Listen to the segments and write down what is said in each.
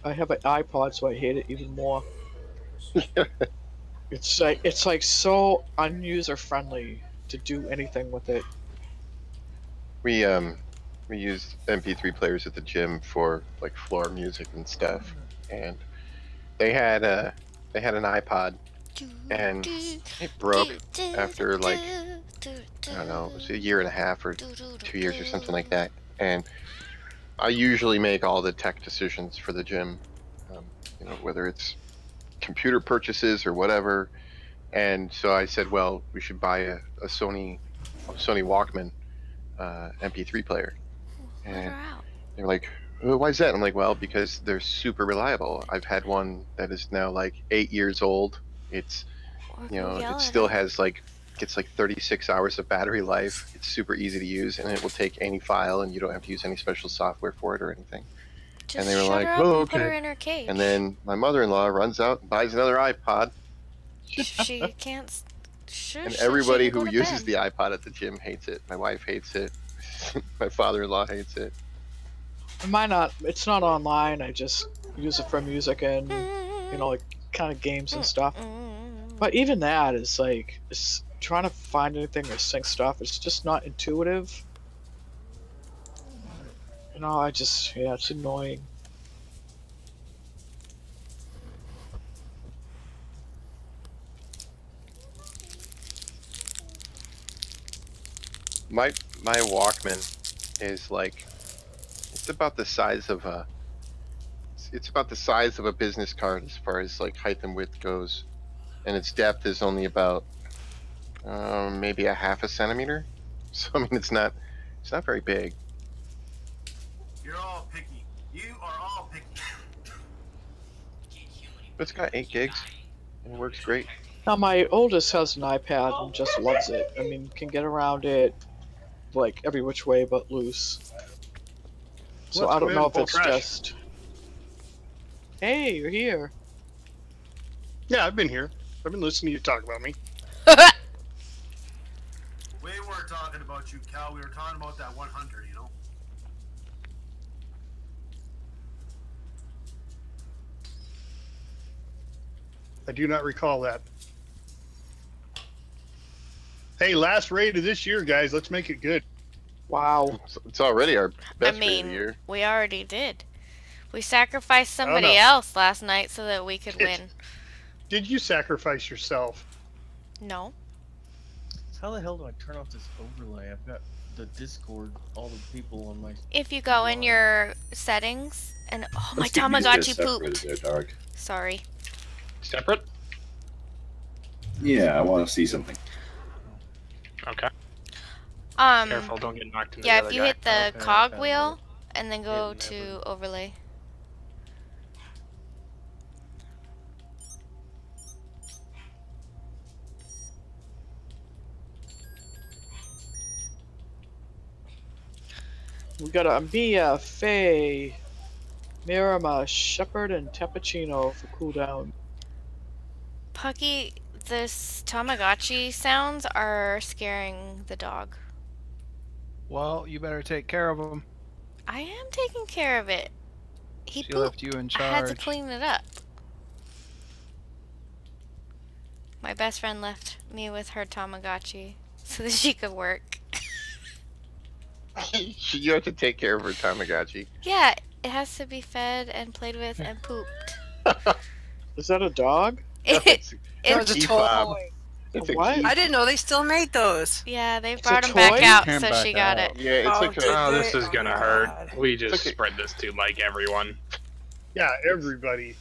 I have an iPod, so I hate it even more. It's like so unuser friendly to do anything with it. We we use MP3 players at the gym for like floor music and stuff, and they had an iPod, and it broke after like I don't know, it was a year and a half or 2 years or something like that. And I usually make all the tech decisions for the gym, you know, whether it's computer purchases or whatever. And so I said, well, we should buy a Sony Walkman MP3 player. And they're like, oh, why is that? I'm like, well, because they're super reliable. I've had one that is now like 8 years old. It's, you know, it still has like, gets like 36 hours of battery life. It's super easy to use, and it will take any file, and you don't have to use any special software for it or anything. Just and they were shut like, her up oh, and put her okay. in her cage. And then my mother-in-law runs out and buys another iPod. She can't. And everybody who uses the iPod at the gym hates it. My wife hates it. My father-in-law hates it. It's not online. I just use it for music and, you know, like kind of games and stuff. But even that is like, it's trying to find anything or sync stuff. It's just not intuitive. You know, yeah, it's annoying. My Walkman is like, it's about the size of a business card as far as like height and width goes, and its depth is only about maybe a half a centimeter. So I mean, it's not very big. You're all picky. You are all picky. But it's got 8 gigs and it works great. Now my oldest has an iPad and just loves it. I mean, can get around it like every which way but loose. So I don't know if it's just. Hey, you're here. Yeah, I've been here. I've been listening to you talk about me. We weren't talking about you, Cal. We were talking about that 100, you know? I do not recall that. Hey, last raid of this year, guys. Let's make it good. Wow. It's already our best raid of the year. We already did. We sacrificed somebody else last night so that we could win. Did you sacrifice yourself? No. How the hell do I turn off this overlay? I've got the Discord, all the people on my... If you go in your settings, and oh, my Tamagotchi pooped. There, sorry. Separate? Yeah, I want to see something. Okay. Careful, don't get knocked into yeah, the if you other hit the cog wheel and then go to overlay. We got a Mia, Faye, Mirama, Shepherd, and Tepachino for cooldown. Pucky, this Tamagotchi sounds are scaring the dog. Well, you better take care of him. I am taking care of it. He She left you in charge. I had to clean it up. My best friend left me with her Tamagotchi so that she could work. You have to take care of her Tamagotchi. Yeah, it has to be fed and played with and pooped. Is that a dog? It's a toy. It's a what? I didn't know they still made those. Yeah, they brought them back out, so she got it. Yeah, it's like oh, this is gonna hurt. We just spread this to like everyone. Yeah, everybody.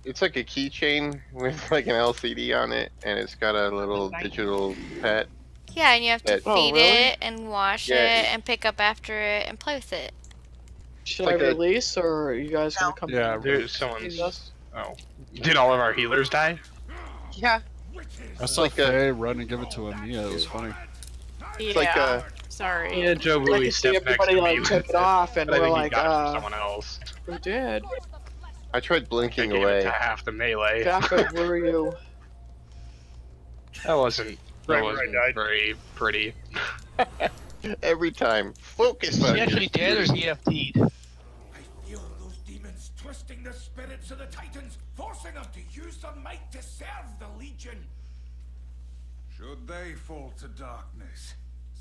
It's like a keychain with like an LCD on it, and it's got a little digital pet. Yeah, and you have to feed really? it and wash it and pick up after it and play with it. Should I release, or are you guys gonna come? Yeah, there's someone's. Oh, did all of our healers die? Yeah. I saw Faye run and give it to him. Yeah, it was funny. Yeah. Like sorry. Yeah, Joe Louis stepped next to everybody me. like took it off, and I we're think like, he got it from someone else. Who did? I tried blinking I gave away. it to half the melee. Jaffet, where are you? That wasn't very pretty. Every time. Focus on He actually did, or he EFT'd? Tyrants twisting the spirits of the Titans, forcing them to use their might to serve the Legion. Should they fall to darkness,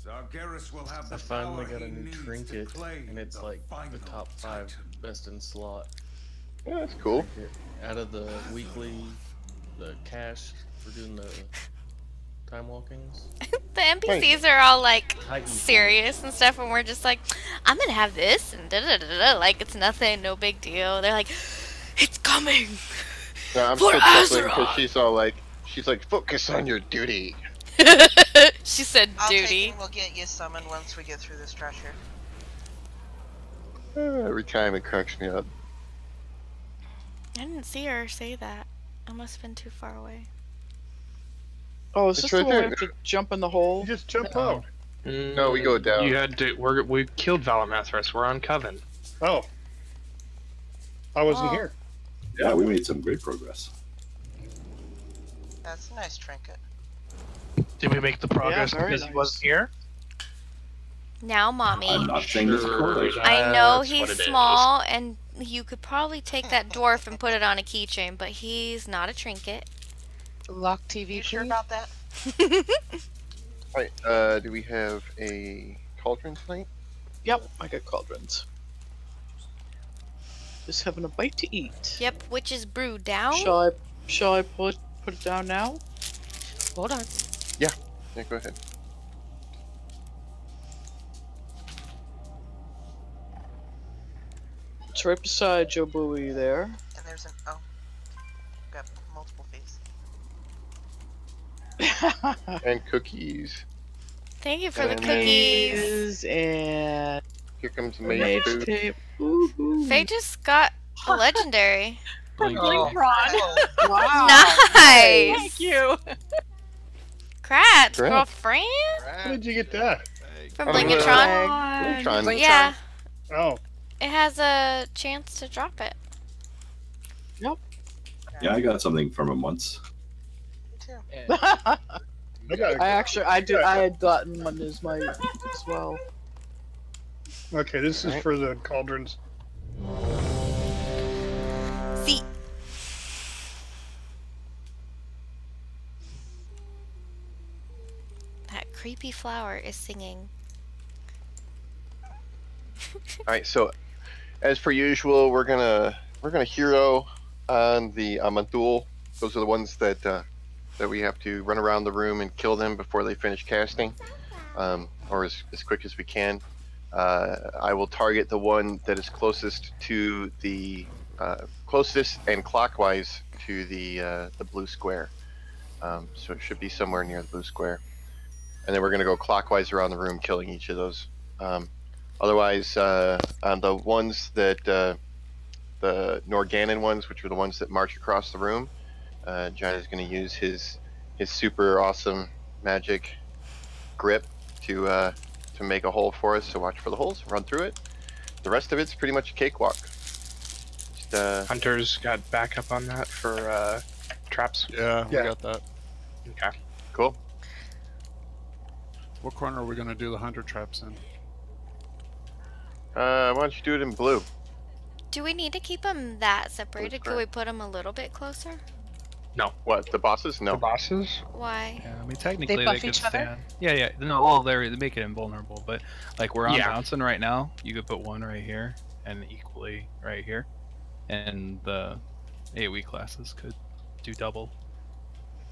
Sargeras will have the I finally power got a he new needs trinket, to claim and it's the like the final top 5 Titan. best in slot. Yeah, that's cool. Out of the weekly, the cash for doing the time walkings. The NPCs are all like Titan serious and stuff, and we're just like, I'm gonna have this and da da da da. Like it's nothing, no big deal. They're like, it's coming. No, I'm For still chuckling because Azeroth! she's like, focus on your duty. She said I'll take duty. and we'll get you summoned once we get through this treasure. Every time it cracks me up. I didn't see her say that. I must have been too far away. Oh, is It's this right the one we there. have to jump in the hole? You just jump out. No, we go down. You had to. We killed Valamethris. We're on Coven. Oh. I wasn't Oh. here. Yeah, we made some great progress. That's a nice trinket. Did we make the progress very because nice. he wasn't here? Now, mommy. I'm not saying this is correlation. I know That's what he's it is. small, and you could probably take that dwarf and put it on a keychain, but he's not a trinket. Lock TV, You sure please? about that? Alright, do we have a cauldron tonight? Yep, I got cauldrons. Just having a bite to eat. Yep, witch's brew down. Shall I put it down now? Hold on. Yeah, go ahead. It's right beside Joe Bowie there. And there's an got multiple fees. And cookies. Thank you for the And cookies. And Here comes mage mage food. tape. Woohoo. Faye just got a legendary. From Oh. Blinkron. Wow. Nice. Thank you. Congrats, Great. girlfriend. How did you get that? From Oh, Blinkatron. Tron. Yeah, Oh. it has a chance to drop it. Yeah, I got something from him once. Me too. I got I had gotten one as my as well. Okay, this is Right. for the cauldrons. See. That creepy flower is singing. Alright, so as per usual, we're gonna hero on the Amantul. Those are the ones that that we have to run around the room and kill them before they finish casting, or as quick as we can. I will target the one that is closest to the closest and clockwise to the blue square. So it should be somewhere near the blue square, and then we're gonna go clockwise around the room, killing each of those. Otherwise, on the ones that the Norganon ones, which are the ones that march across the room, John is going to use his super awesome magic grip to make a hole for us. So watch for the holes, run through it. The rest of it's pretty much a cakewalk. Just, Hunter's got backup on that for traps. Yeah, we Yeah. got that. Okay. cool. What corner are we gonna do the hunter traps in? Why don't you do it in blue? Do we need to keep them that separated? Could correct. we put them a little bit closer? What, the bosses? No. The bosses? Why? Yeah, I mean, technically They buff could each other? stand. Yeah, yeah. No, well, they make it invulnerable, but like we're on Yeah. bouncing right now, you could put one right here and equally right here, and the AoE classes could do double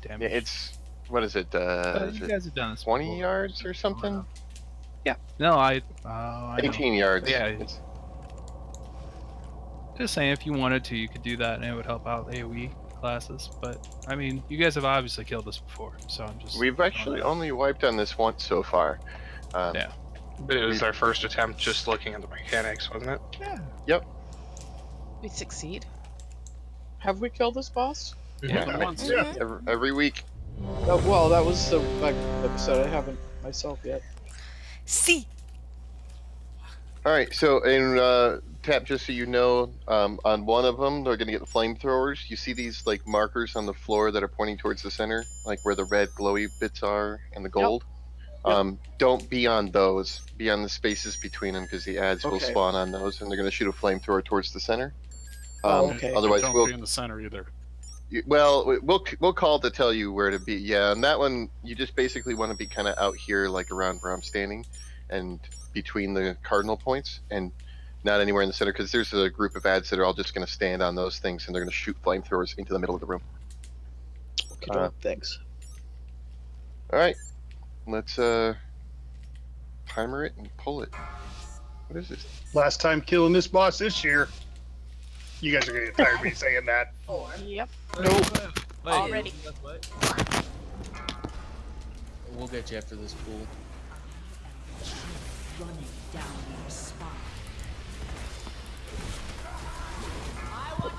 Yeah, damage. it's, what is it, is you it guys have done this 20 before. yards or something? Yeah. No, I know. 18 yards. Yeah. It's, Just saying, if you wanted to, you could do that, and it would help out AoE classes. But I mean, you guys have obviously killed this before, so I'm just. we've actually only wiped on this once so far. Yeah. But it was our first attempt just looking at the mechanics, wasn't it? Yeah. We succeed. Have we killed this boss? Yeah, Once. Yeah. every week. Well, that was the like I said, I haven't myself yet. See. All right, so in Tap, just so you know, on one of them, they're going to get the flamethrowers. You see these like markers on the floor that are pointing towards the center, like where the red glowy bits are and the gold. Don't be on those. Be on the spaces between them because the ads will Okay. spawn on those, and they're going to shoot a flamethrower towards the center. okay. Otherwise, Don't be in the center either. Well, we'll call to tell you where to be. Yeah, and that one you just basically want to be kind of out here, like around where I'm standing, and between the cardinal points, and not anywhere in the center, because there's a group of ads that are all just going to stand on those things, and they're going to shoot flamethrowers into the middle of the room. Okay, thanks. All right, let's timer it and pull it. What is this? Last time killing this boss this year. You guys are gonna get tired of me saying that. Yep. Nope. Already. We'll get you after this pool.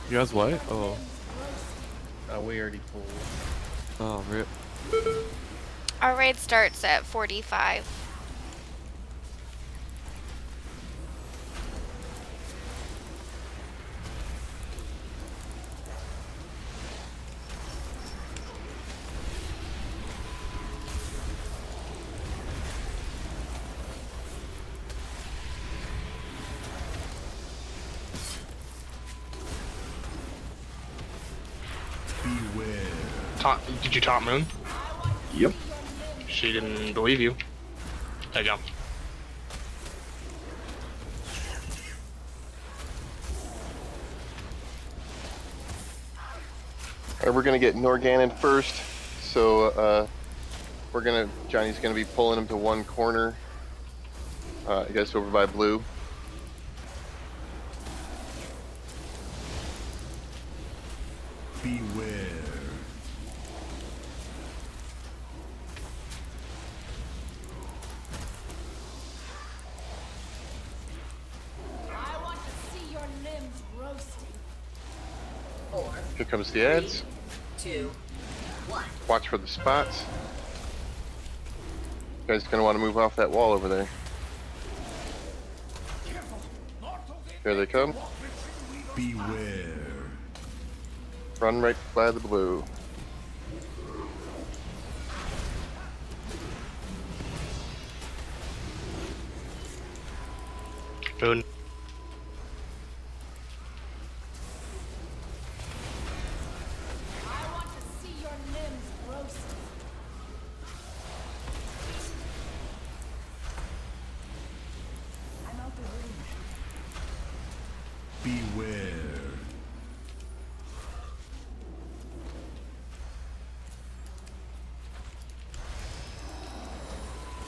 You guys what? Oh. We already pulled. Oh, rip. Our raid starts at 45. Did you taunt Moon? Yep. She didn't believe you. There you go. Alright, we're gonna get Norganon first. So Johnny's gonna be pulling him to one corner. I guess over by blue. Beware. I want to see your limbs roasting. Here comes the ads. 2, 1. Watch for the spots. You guys gonna want to move off that wall over there. Here they come. Beware. Run right by the blue. Moon. I want to see your limbs roasting. I'm out the room. Beware.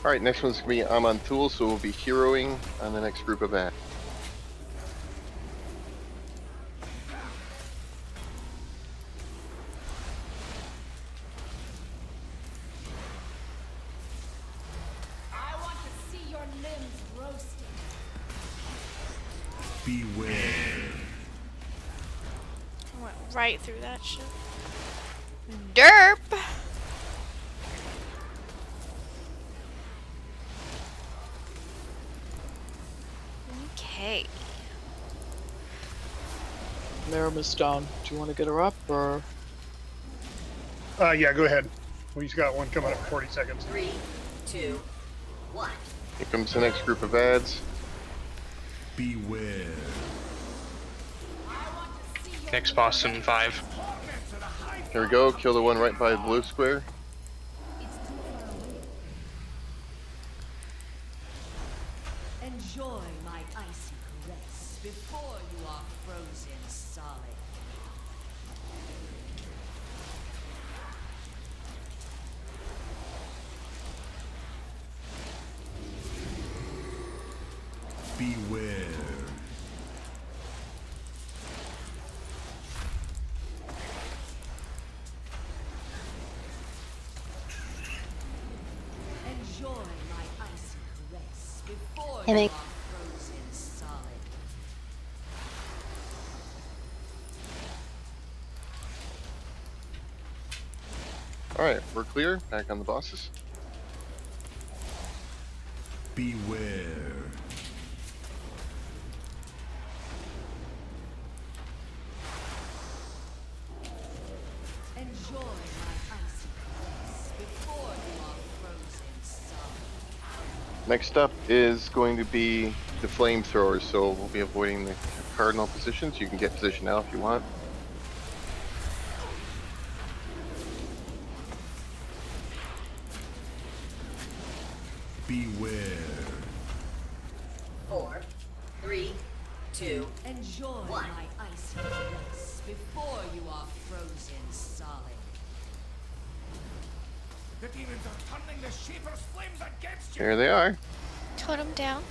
Alright, next one's gonna be Amon Tool, so we'll be heroing on the next group of ads. I want to see your limbs roasting. Beware. I went right through that shit. Derp! Okay. Miriam down. Do you want to get her up, or? Yeah, go ahead. We've got one coming up in 40 seconds. 3, 2, 1. Here comes the next group of ads. Beware. Next boss in 5. Here we go, kill the one right by the blue square. Enjoy my icy caress before you are frozen solid. Beware. Enjoy my icy caress before Hey, you mate. are frozen solid. Alright, we're clear. Back on the bosses. Beware. Enjoy my icy caress before you are frozen solid. Next up is going to be the flamethrowers, so we'll be avoiding the cardinal positions. You can get position now if you want. Beware. 4, 3, 2, enjoy 1. My icy caress before you are frozen solid. The demons are turning the Shaper's flames against you. Here they are. Totem down.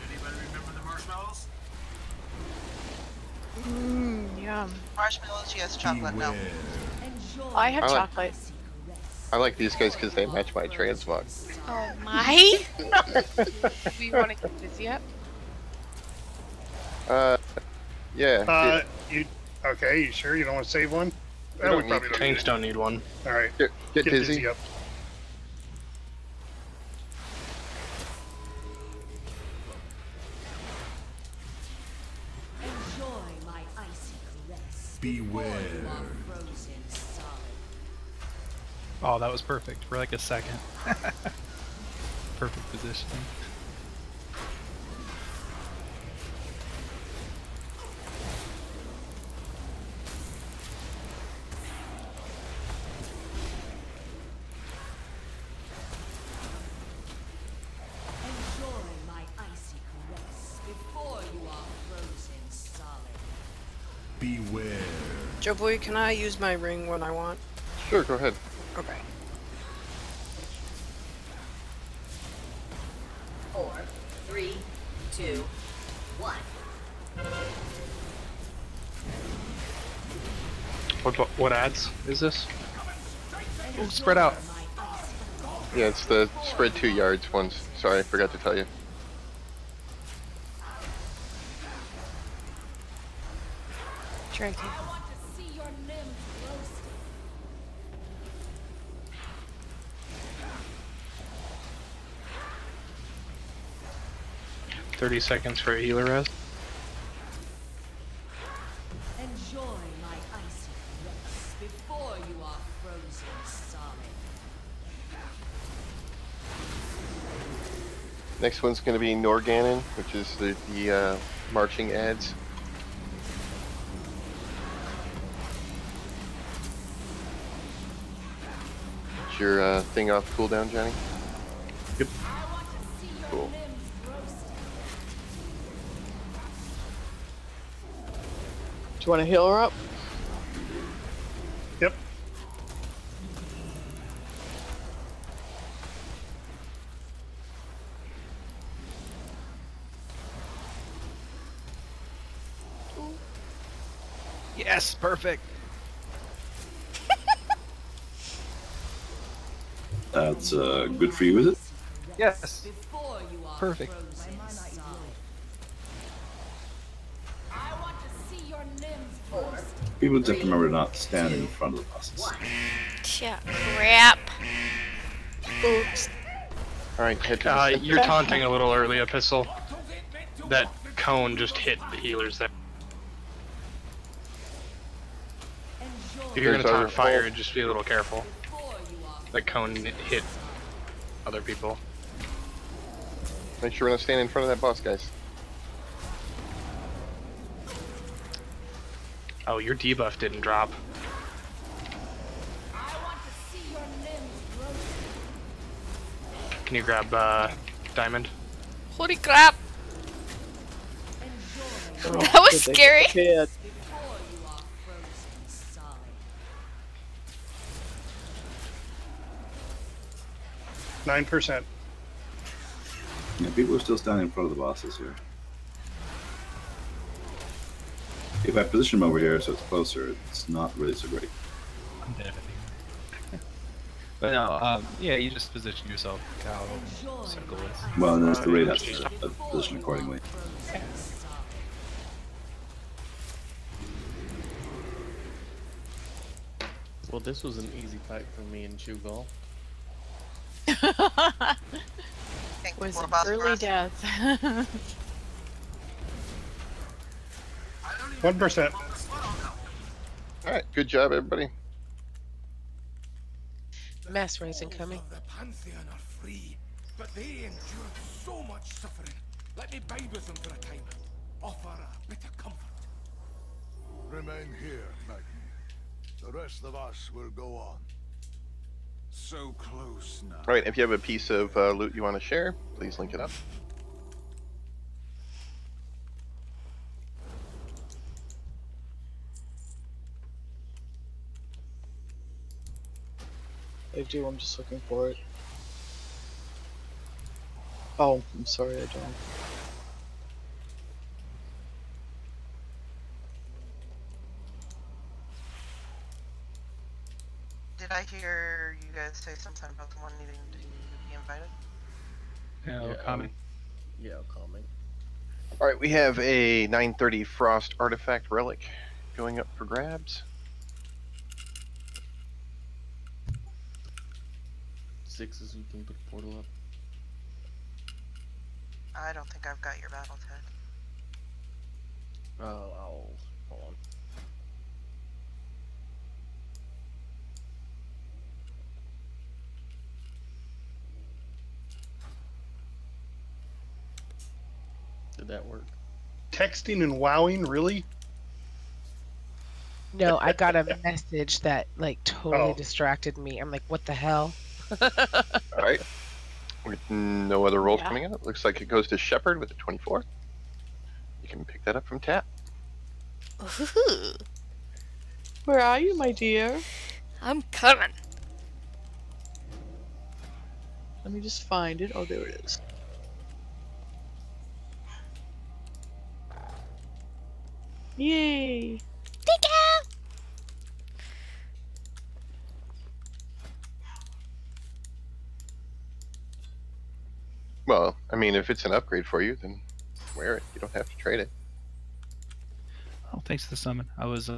Anybody remember the marshmallows? Yum. Marshmallows, yes. Chocolate, no. I had I like- chocolate. I like these guys because they match my transmog. Oh my! Do you want to get this yet? Yeah. You okay? You sure you don't want to save one? We don't We need probably to. don't. Tanks don't need one. All right. Get dizzy. up. Enjoy my icy caress Beware. before you are frozen solid. Oh, that was perfect for like a second. Perfect positioning. Enjoy my icy caress before you are frozen solid. Beware. Joe Boy, can I use my ring when I want? Sure, go ahead. Okay. 4, 3, 2, 1. What ads is this? Oh, spread out. Yeah, it's the spread 2 yards ones. Sorry, I forgot to tell you. Drinking. I want to see your limbs roasted. 30 seconds for a healer res. Enjoy my icy caress before you are frozen solid. Next one's going to be Norganon, which is the marching ads. Is your thing off cooldown, Johnny? Yep. Cool. Do you want to heal her up? Yep. Yes, perfect. That's good for you, is it? Yes. Before you are Perfect. frozen solid. I want to see your limbs roasted. People just have to remember to not stand in front of the buses. Yeah, crap. Oops. Alright, head to the center. You're taunting a little early, Epistle. That cone just hit the healers there. If you're gonna There's our taunt fire, whole- just be a little careful. That cone hit other people. Make sure we're not standing in front of that boss, guys. Oh, your debuff didn't drop. Can you grab Diamond? Holy crap! That was scary. Kid. 9%. Yeah, people are still standing in front of the bosses here. If I position them over here so it's closer, it's not really so great. I'm dead. But no, yeah, you just position yourself how circle is. Well, and that's the raid has to position accordingly. Well, this was an easy fight for me and Chugal. Was an early death. 1%. Alright, good job, everybody. Mass raising coming. The Pantheon are free. But they endured so much suffering. Let me bide with them for a time. Offer a bit of comfort. Remain here, Magni. The rest of us will go on. So close now. Alright, if you have a piece of loot you want to share, please link it up. I do, I'm just looking for it. Oh, I'm sorry, I don't. Did I hear you guys say something about the one needing to be invited? Yeah, coming. Yeah, coming. Alright, we have a 930 Frost Artifact Relic going up for grabs. 6 you can put a portal up. I don't think I've got your battle tag. Oh, I'll hold on. Did that work? Texting and wowing, really? No, I got a message that like totally Oh. distracted me. I'm like, what the hell? Alright. With no other rolls Yeah. coming out, looks like it goes to Shepherd with a 24. You can pick that up from tap. Ooh, Where are you, my dear? I'm coming. Let me just find it. Oh, there it is. Yay! Dig out. Well, I mean, if it's an upgrade for you, then wear it. You don't have to trade it. Oh, thanks for the summon. I was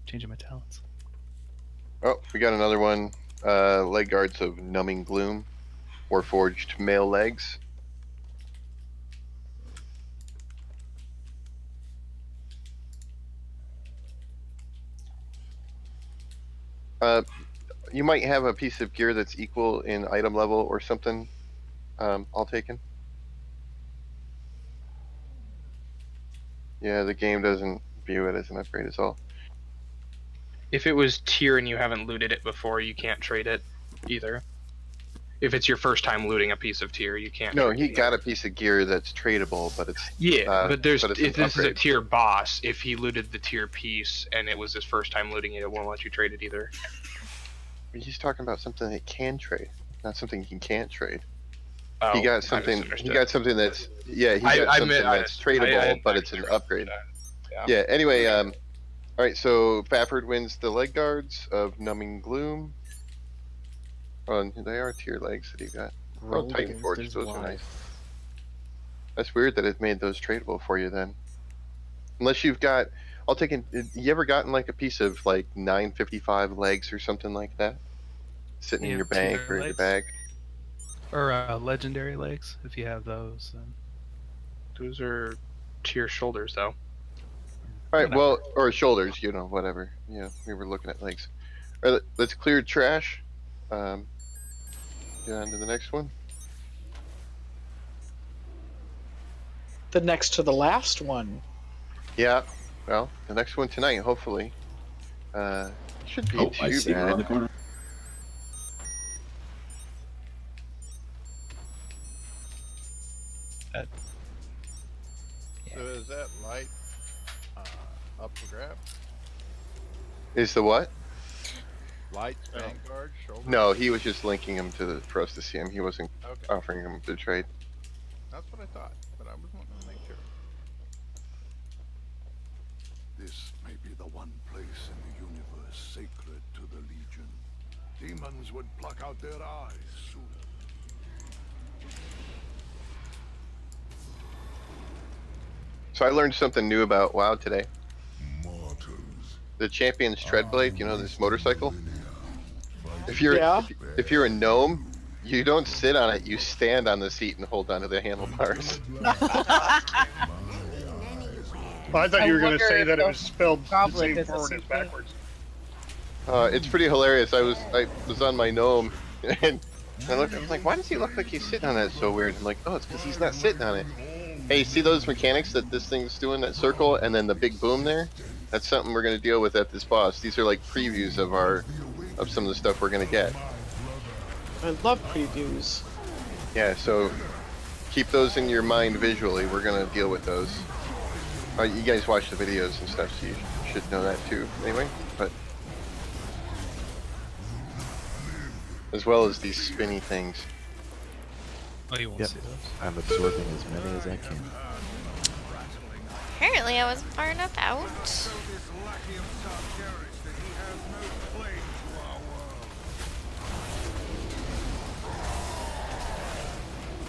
changing my talents. Oh, we got another one. Leg guards of Numbing Gloom. Warforged male legs. You might have a piece of gear that's equal in item level or something. All taken. Yeah, the game doesn't view it as an upgrade at all. If it was tier and you haven't looted it before, you can't trade it either. If it's your first time looting a piece of tier, you can't. No, trade he it got either. a piece of gear that's tradable, but it's Yeah, but there's but it's if an this is a upgrade. tier boss, if he looted the tier piece and it was his first time looting it, it won't let you trade it either. He's talking about something that can trade, not something he can't trade. Oh, he got I something. He misunderstood. got something that's yeah. He got something that's tradable, but it's an upgrade. Yeah. Anyway, all right. So Fafford wins the leg guards of Numbing Gloom. Oh, and they are tier legs that he got. Oh, Rolled Titan against Forge. his Those are wife. nice. That's weird that it made those tradable for you then. Unless you've got, I'll take it. You ever gotten like a piece of like 955 legs or something like that, sitting in Yeah, your bank tier or in your legs. bag? Or legendary legs, if you have those. Then. Those are tier shoulders, though. All right. Well, or shoulders. You know, whatever. Yeah, we were looking at legs. All right, let's clear trash. Get on to the next one. The next to the last one. Yeah. Well, the next one tonight, hopefully. Should be Oh, too I see bad. around the corner. So is that light up for grab? Is the what? Light, Vanguard, shoulder? No, he was just linking him to the for us to see him. He wasn't Okay. offering him to trade. That's what I thought, but I was wanting to make sure. This may be the one place in the universe sacred to the Legion. Demons would pluck out their eyes soon. So I learned something new about WoW today. The Champion's Treadblade, you know, this motorcycle. If you're Yeah. if you're a gnome, you don't sit on it. You stand on the seat and hold onto the handlebars. Well, I thought you were going to wonder say if that it the was spelled the goblin same does the forward same as thing. backwards. It's pretty hilarious. I was on my gnome, and I'm like, why does he look like he's sitting on that so weird? I'm like, oh, it's because he's not sitting on it. Hey, see those mechanics that this thing's doing, that circle, and then the big boom there? That's something we're going to deal with at this boss. These are like previews of some of the stuff we're going to get. I love previews. Yeah, so keep those in your mind visually. We're going to deal with those. You guys watch the videos and stuff, so you should know that too. Anyway, but as well as these spinny things. Oh, you won't see those. I'm absorbing as many as I can. Apparently I wasn't far enough out.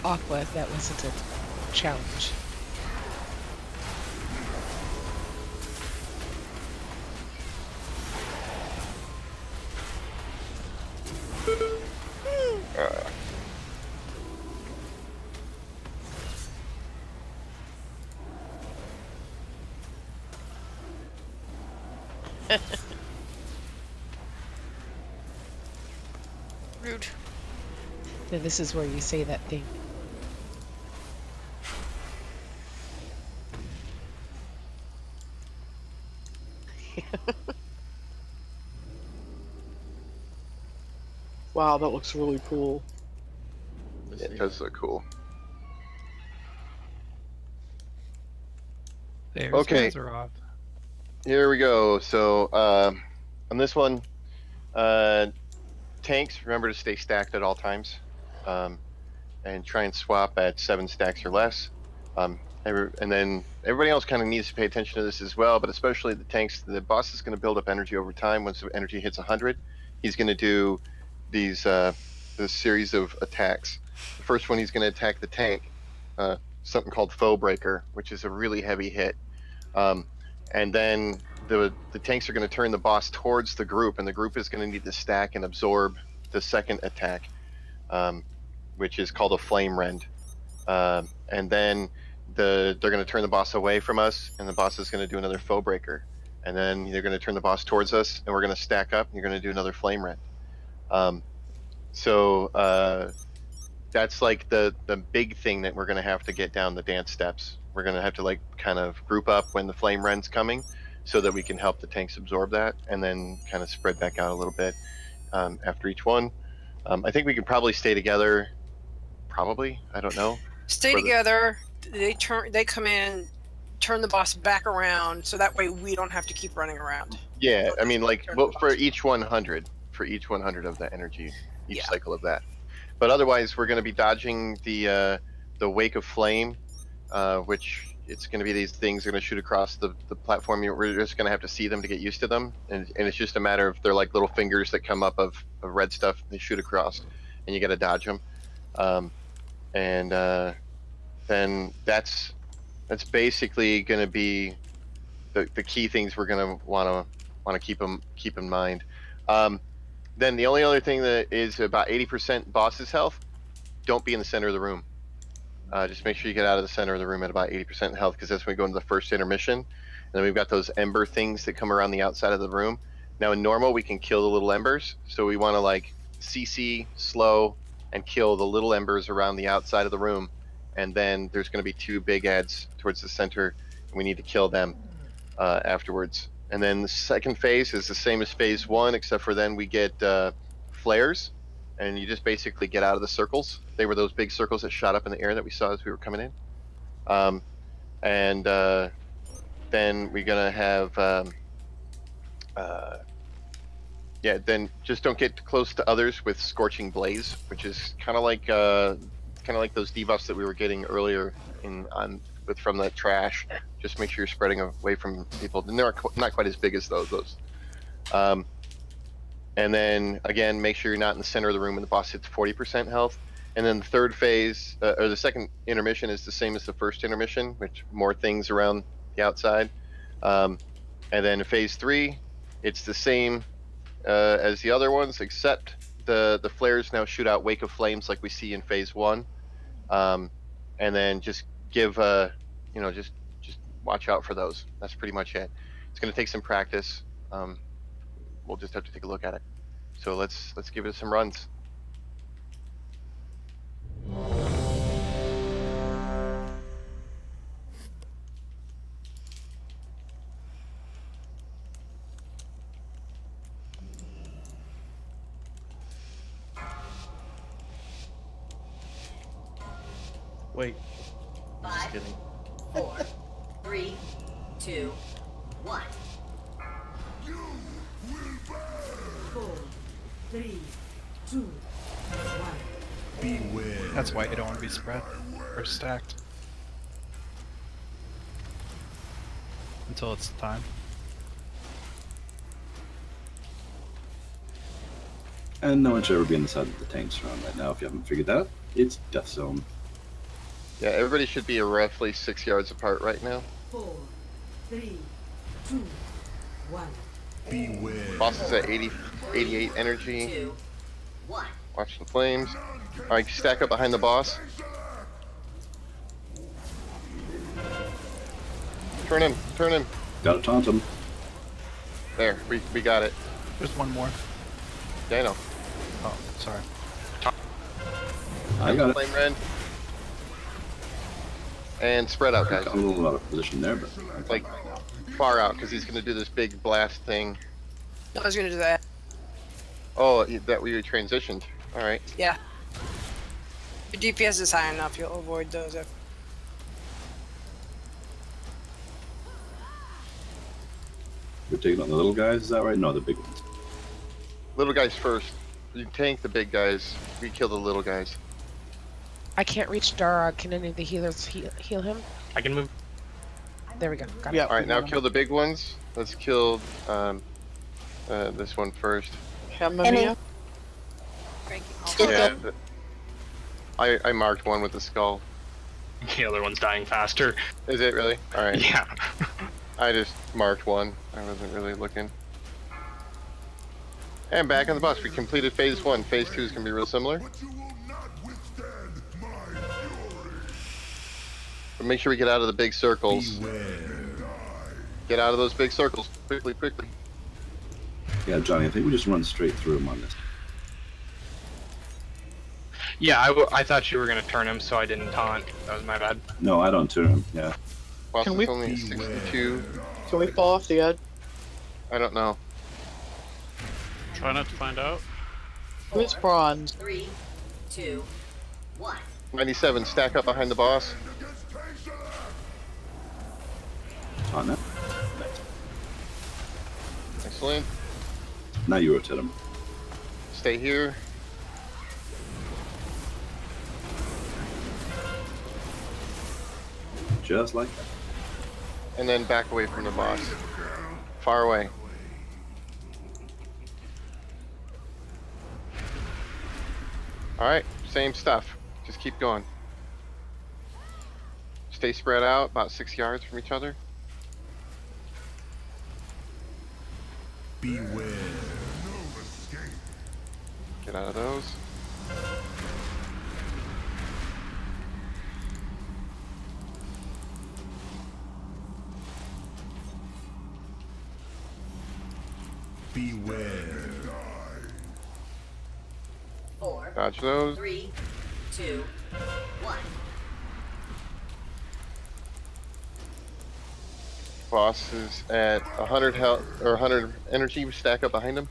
Aqua, that wasn't a challenge. Rude. Then this is where you say that thing. Wow, that looks really cool. It does look cool. There, Okay. are off. Here we go. So on this one, tanks, remember to stay stacked at all times, and try and swap at 7 stacks or less. And then everybody else kind of needs to pay attention to this as well, but especially the tanks. The boss is going to build up energy over time. Once the energy hits 100, he's going to do these this series of attacks. The first one, he's going to attack the tank, something called Foe Breaker, which is a really heavy hit. And then the tanks are going to turn the boss towards the group, and the group is going to need to stack and absorb the second attack, which is called a Flame Rend. And then they're going to turn the boss away from us, and the boss is going to do another Foe Breaker. And then they're going to turn the boss towards us, and we're going to stack up, and you're going to do another Flame Rend. That's like the big thing that we're going to have to get down the dance steps. We're going to have to like kind of group up when the Flame Rend's coming so that we can help the tanks absorb that, and then kind of spread back out a little bit after each one. I think we could probably stay together. Probably, I don't know. Stay together. They come in, turn the boss back around, so that way we don't have to keep running around. Yeah, I mean, like, well, for each 100 of that energy, each cycle of that. But otherwise, we're going to be dodging the Wake of Flame, which it's going to be these things that are going to shoot across the platform. We're just going to have to see them to get used to them, and it's just a matter of they're like little fingers that come up of red stuff. They shoot across, and you got to dodge them. Then that's basically going to be the key things we're going to want to keep in mind. Then the only other thing that is about 80% boss's health, don't be in the center of the room. Just make sure you get out of the center of the room at about 80% health, because that's when we go into the first intermission. And then we've got those ember things that come around the outside of the room. Now in normal, we can kill the little embers. So we want to like CC, slow, and kill the little embers around the outside of the room. And then there's going to be 2 big ads towards the center, and we need to kill them afterwards. And then the second phase is the same as phase 1, except for then we get flares, and you just basically get out of the circles. They were those big circles that shot up in the air that we saw as we were coming in. Then we're gonna have, then just don't get close to others with Scorching Blaze, which is kind of like those debuffs that we were getting earlier from the trash. Just make sure you're spreading away from people. And they're not quite as big as those. And then again, make sure you're not in the center of the room when the boss hits 40% health. And then the third phase, or the second intermission, is the same as the first intermission, which more things around the outside. And then in phase 3, it's the same as the other ones, except the flares now shoot out Wake of Flames like we see in phase 1. And then just give just watch out for those. That's pretty much it. It's going to take some practice. We'll just have to take a look at it. So let's give it some runs. Wait. I'm just kidding. 4, 3, 2, 1. 4, 3, 2, 1. Beware. That's why you don't want to be spread or stacked until it's time. And no one should ever be inside of the tanks around right now. If you haven't figured that out, it's death zone. Yeah, everybody should be roughly 6 yards apart right now. 4, 3, 2, 1. Beware. Boss is at 88 energy. 2, 1. Watch the flames. Alright, stack up behind the boss. Turn him, turn him. Gotta taunt him. There, we got it. There's one more. Yeah, I know. Oh, sorry. I got it. Flame rend. And spread out, guys. I'm a little out of position there, but Like, far out, because he's going to do this big blast thing. I was gonna do that. Oh, that we transitioned. Alright. Yeah. Your DPS is high enough, you'll avoid those. we're taking on the little guys, is that right? No, the big ones. Little guys first. You tank the big guys. We kill the little guys. I can't reach Darog. Can any of the healers heal him? I can move. There we go. Got Yeah. it. Alright, now kill the big ones. Let's kill this one first. Chamomile? Yeah, I marked one with the skull. The other one's dying faster. Is it really? Alright. Yeah. I just marked one. I wasn't really looking. And back on the bus. We completed phase 1. Phase 2 is going to be real similar. But make sure we get out of the big circles. Get out of those big circles. Quickly, quickly. Yeah, Johnny, I think we just run straight through him on this. Yeah, I thought you were going to turn him, so I didn't taunt. That was my bad. No, I don't turn him, yeah. Boss Can is we- only 62. Can we fall off the edge? I don't know. Try not to find out. Who's bronze? 3, 2, 1. 97. Stack up behind the boss. Taunt now. Excellent. Now you rotate him. Stay here. Just like that. And then back away from the boss. Far away. Alright, same stuff. Just keep going. Stay spread out, about 6 yards from each other. Beware. Get out of those. Beware. 4, Dodge those. 3, 2, 1. Boss is at 100 health or 100 energy. We stack up behind him.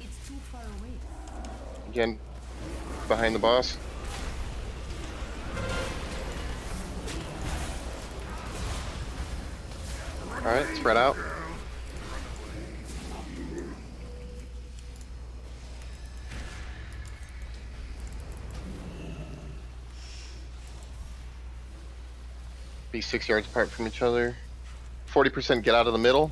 It's too far away. Again, behind the boss. Alright, spread out. Be 6 yards apart from each other. 40% get out of the middle.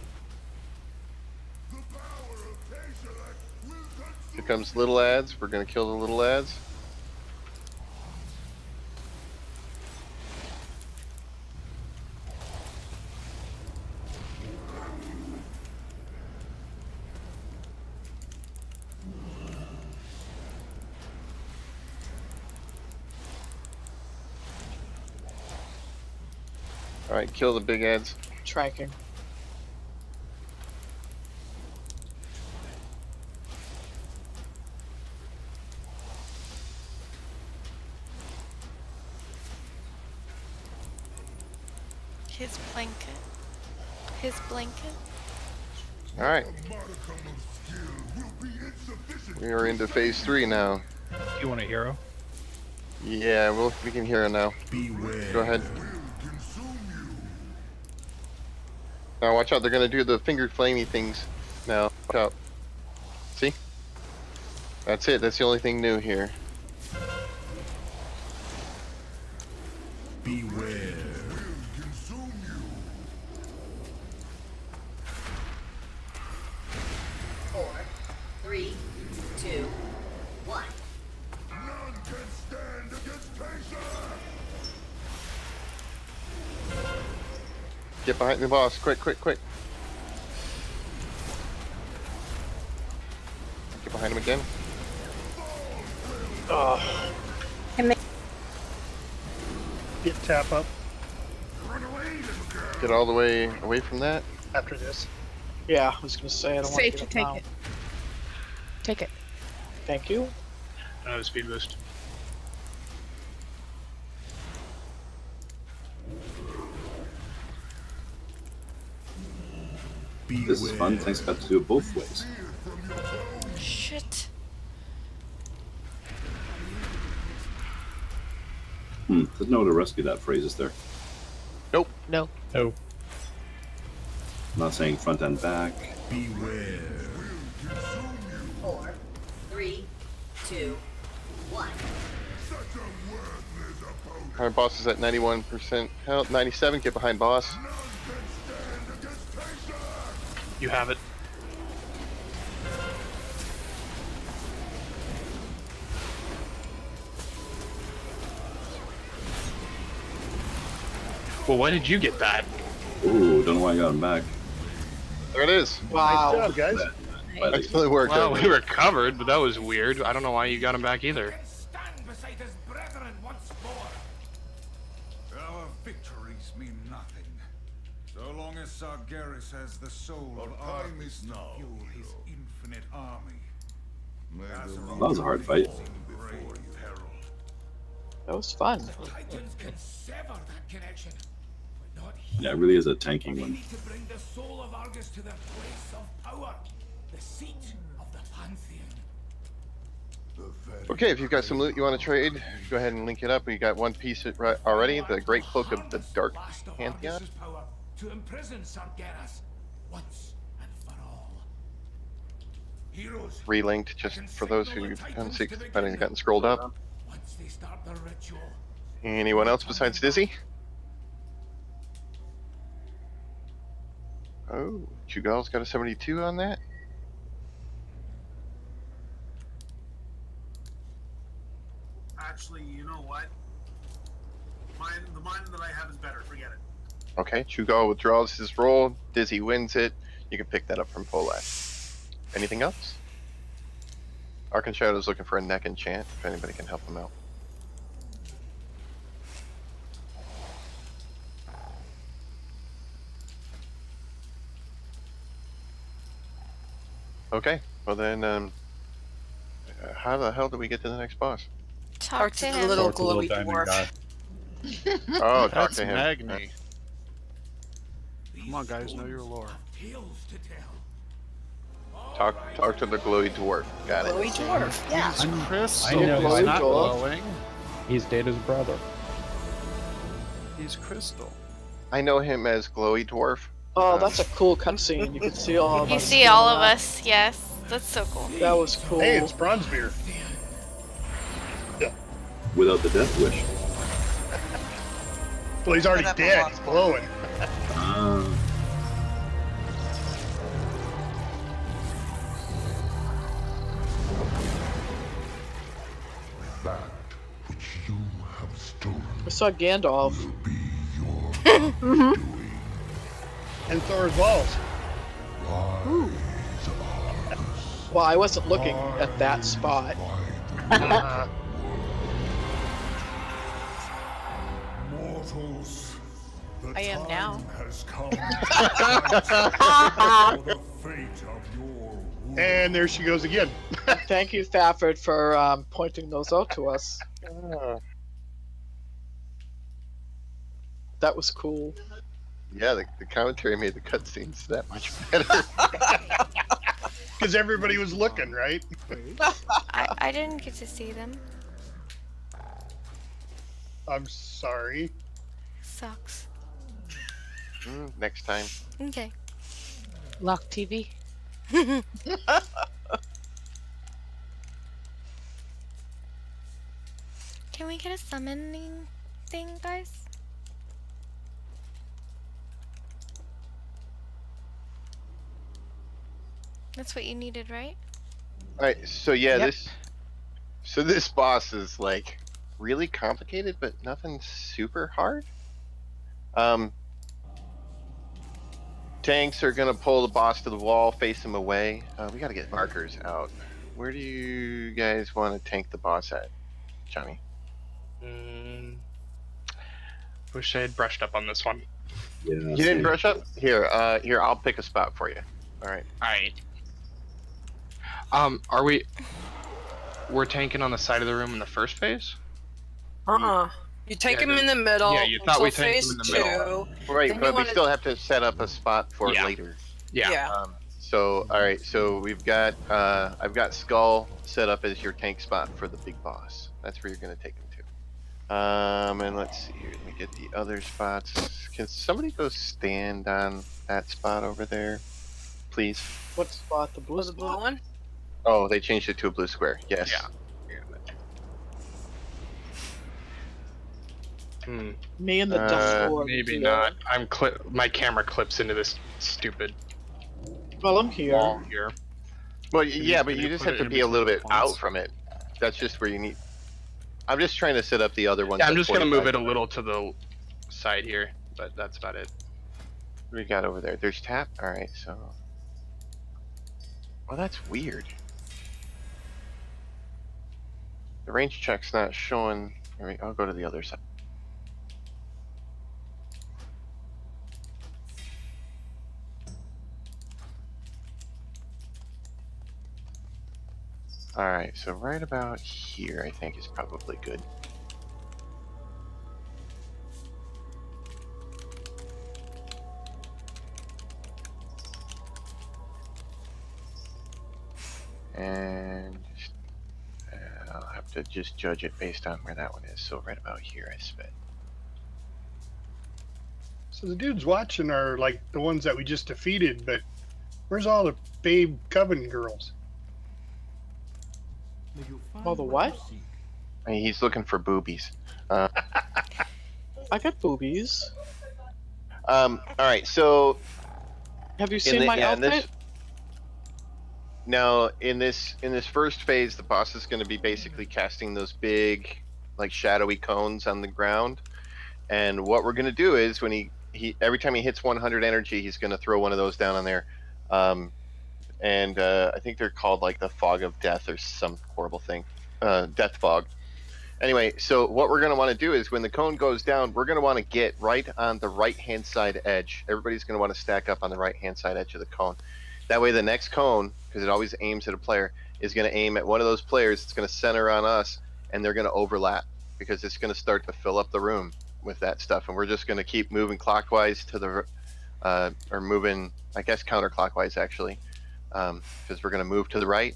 Here comes little ads. We're gonna kill the little ads. Alright, kill the big ads. Tracking. His blanket. His blanket. All right. We are into phase 3 now. You want a hero? Yeah, we can hear it now. Go ahead. Now watch out, they're gonna do the fingered flamey things now. Watch out. See? That's it, that's the only thing new here. Beware. 4, 3, 2, 1. None can stand against Pacer! Get behind the boss, quick, quick, quick. Get behind him again. Oh. Get tap up Get all the way away from that. after this. Yeah, I was gonna say I don't want Safe to to get take down. it. Take it. Thank you. Another speed boost. This is fun. Thanks, got to do it both ways. Shit. Didn't know to rescue that phrase is there. Nope. No. No. I'm not saying front and back. Beware. 4, 3, 2, 1. Alright, boss is at 91% health. 97, get behind boss. You have it. Well, why did you get that? Ooh, don't know why I got him back. There it is. Wow. Nice job, guys. Actually worked Well, out. we recovered, but that was weird. I don't know why you got him back either. Stand beside his brethren once more. Our victories mean nothing. So long as Sargeras has the soul of Artemis to fuel his infinite army. That was a hard fight. That was fun. Titans can sever that connection, but not Yeah, it really is a tanking They one. need to bring the soul of Argus to their place of power, the seat of the Pantheon. Okay, if you've got some loot you want to trade, go ahead and link it up. We got one piece already, the Great Cloak of the Dark Pantheon. Argus's power to imprison Sargeras once and for all. Heroes Relinked just for those who haven't gotten scrolled up. once they start the ritual. Anyone else besides Dizzy? Oh, Chugal's got a 72 on that. Actually, you know what? The mine that I have is better. Forget it. Okay, Chugal withdraws his roll. Dizzy wins it. You can pick that up from Polak. Anything else? Arkan Shadow's looking for a neck enchant, if anybody can help him out. Okay, well then, how the hell do we get to the next boss? Talk to the him. little Talk to the glowy diamond dwarf. guy. Oh, talk That's to him. Magni. Come on, guys, know your lore. Tales to tell. Talk to the glowy dwarf. Got it. Glowy dwarf, yeah. He's crystal. I know He's him. not Dwarf. glowing. He's Data's brother. He's crystal. I know him as glowy dwarf. Oh, that's a cool cutscene. You can see all of You us. see all of us, yes. That's so cool. That was cool. Hey, it's Bronzebeard. Without the death wish. Well, he's already dead. He's glowing. That which you have stolen I saw Gandalf. And Thor's balls. Well, I wasn't looking at that spot. mortals. The I am now. time has come for the fate of your wound. And there she goes again. Thank you, Fafford, for pointing those out to us. That was cool. Yeah, the commentary made the cutscenes that much better. Because everybody was looking, right? I didn't get to see them. I'm sorry. Sucks. Next time. Okay. Lock TV. Can we get a summoning thing, guys? That's what you needed, right? All right, so yeah, Yep. this boss is like really complicated, but nothing super hard. Tanks are gonna pull the boss to the wall, face him away. We gotta get markers out. Where do you guys want to tank the boss at, Johnny? Wish I had brushed up on this one. Yeah, You didn't brush up? Here, I'll pick a spot for you. All right. Are we're tanking on the side of the room in the first phase? You take Yeah, him in the middle. yeah, you thought we until tanked him phase in the middle. Right, Then you but we wanna- still have to set up a spot for Yeah. later. Yeah. So, all right, so we've got I've got Skull set up as your tank spot for the big boss. That's where you're gonna take him to. And let's see here. Let me get the other spots. Can somebody go stand on that spot over there, please? What spot? The blue The blue one? Oh, they changed it to a blue square. Yes. Yeah. Me and the dust lord. Maybe together. not. My camera clips into this stupid Well, I'm here. wall here. Well, Can yeah, you- but can you you just put have it to in be a little between bit the out spots? from it. That's just where you need. I'm just trying to set up the other ones. Yeah, I'm at just gonna move 45. it a little to the side here, but that's about it. What do we got over there? There's tap. All right, so. Well, that's weird. The range check's not showing. All right, I'll go to the other side. All right, so right about here, I think is probably good. And I'll have to just judge it based on where that one is. So right about here, I spit. So the dudes watching are like the ones that we just defeated, but where's all the babe coven girls? Oh, the what? I mean, he's looking for boobies. I got boobies. All right, so Have you seen my outfit? Now, in this first phase, the boss is going to be basically casting those big, like shadowy cones on the ground. And what we're going to do is when he every time he hits 100 energy, he's going to throw one of those down on there. I think they're called like the fog of death or some horrible thing, death fog. Anyway, so what we're going to want to do is when the cone goes down, we're going to want to get right on the right-hand side edge. Everybody's going to want to stack up on the right-hand side edge of the cone. That way the next cone, because it always aims at a player, is going to aim at one of those players. It's going to center on us, and they're going to overlap because it's going to start to fill up the room with that stuff. And we're just going to keep moving clockwise to the, or moving, I guess, counterclockwise actually, because we're going to move to the right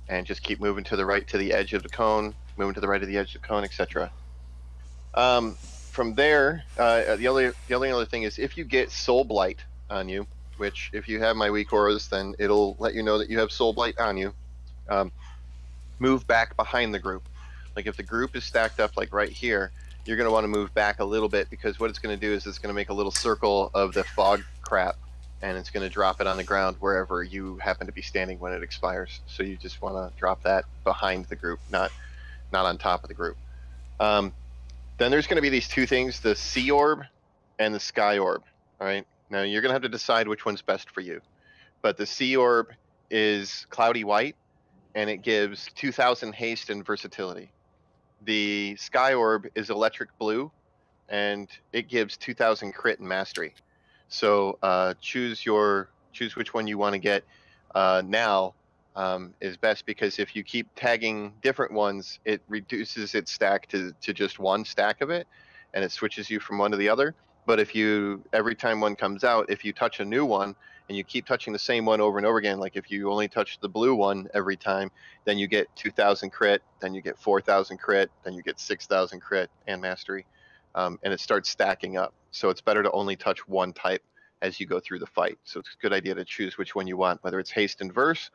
and just keep moving to the right to the edge of the cone, moving to the right of the edge of the cone, etc. From there, the only other thing is if you get Soul Blight on you, which if you have my weak auras, then it'll let you know that you have Soul Blight on you. Move back behind the group. Like if the group is stacked up like right here, you're going to want to move back a little bit because what it's going to do is it's going to make a little circle of the fog crap and it's going to drop it on the ground wherever you happen to be standing when it expires. So you just want to drop that behind the group, not on top of the group. Then there's going to be these two things, the Sea Orb and the Sky Orb. All right. Now you're going to have to decide which one's best for you. But the Sea Orb is cloudy white and it gives 2,000 haste and versatility. The Sky Orb is electric blue and it gives 2,000 crit and mastery. So choose which one you want to get now is best, because if you keep tagging different ones, it reduces its stack to just one stack of it, and it switches you from one to the other. But if you, every time one comes out, if you touch a new one and you keep touching the same one over and over again, like if you only touch the blue one every time, then you get 2,000 crit, then you get 4,000 crit, then you get 6,000 crit and mastery, and it starts stacking up. So it's better to only touch one type as you go through the fight. So it's a good idea to choose which one you want, whether it's haste and verse,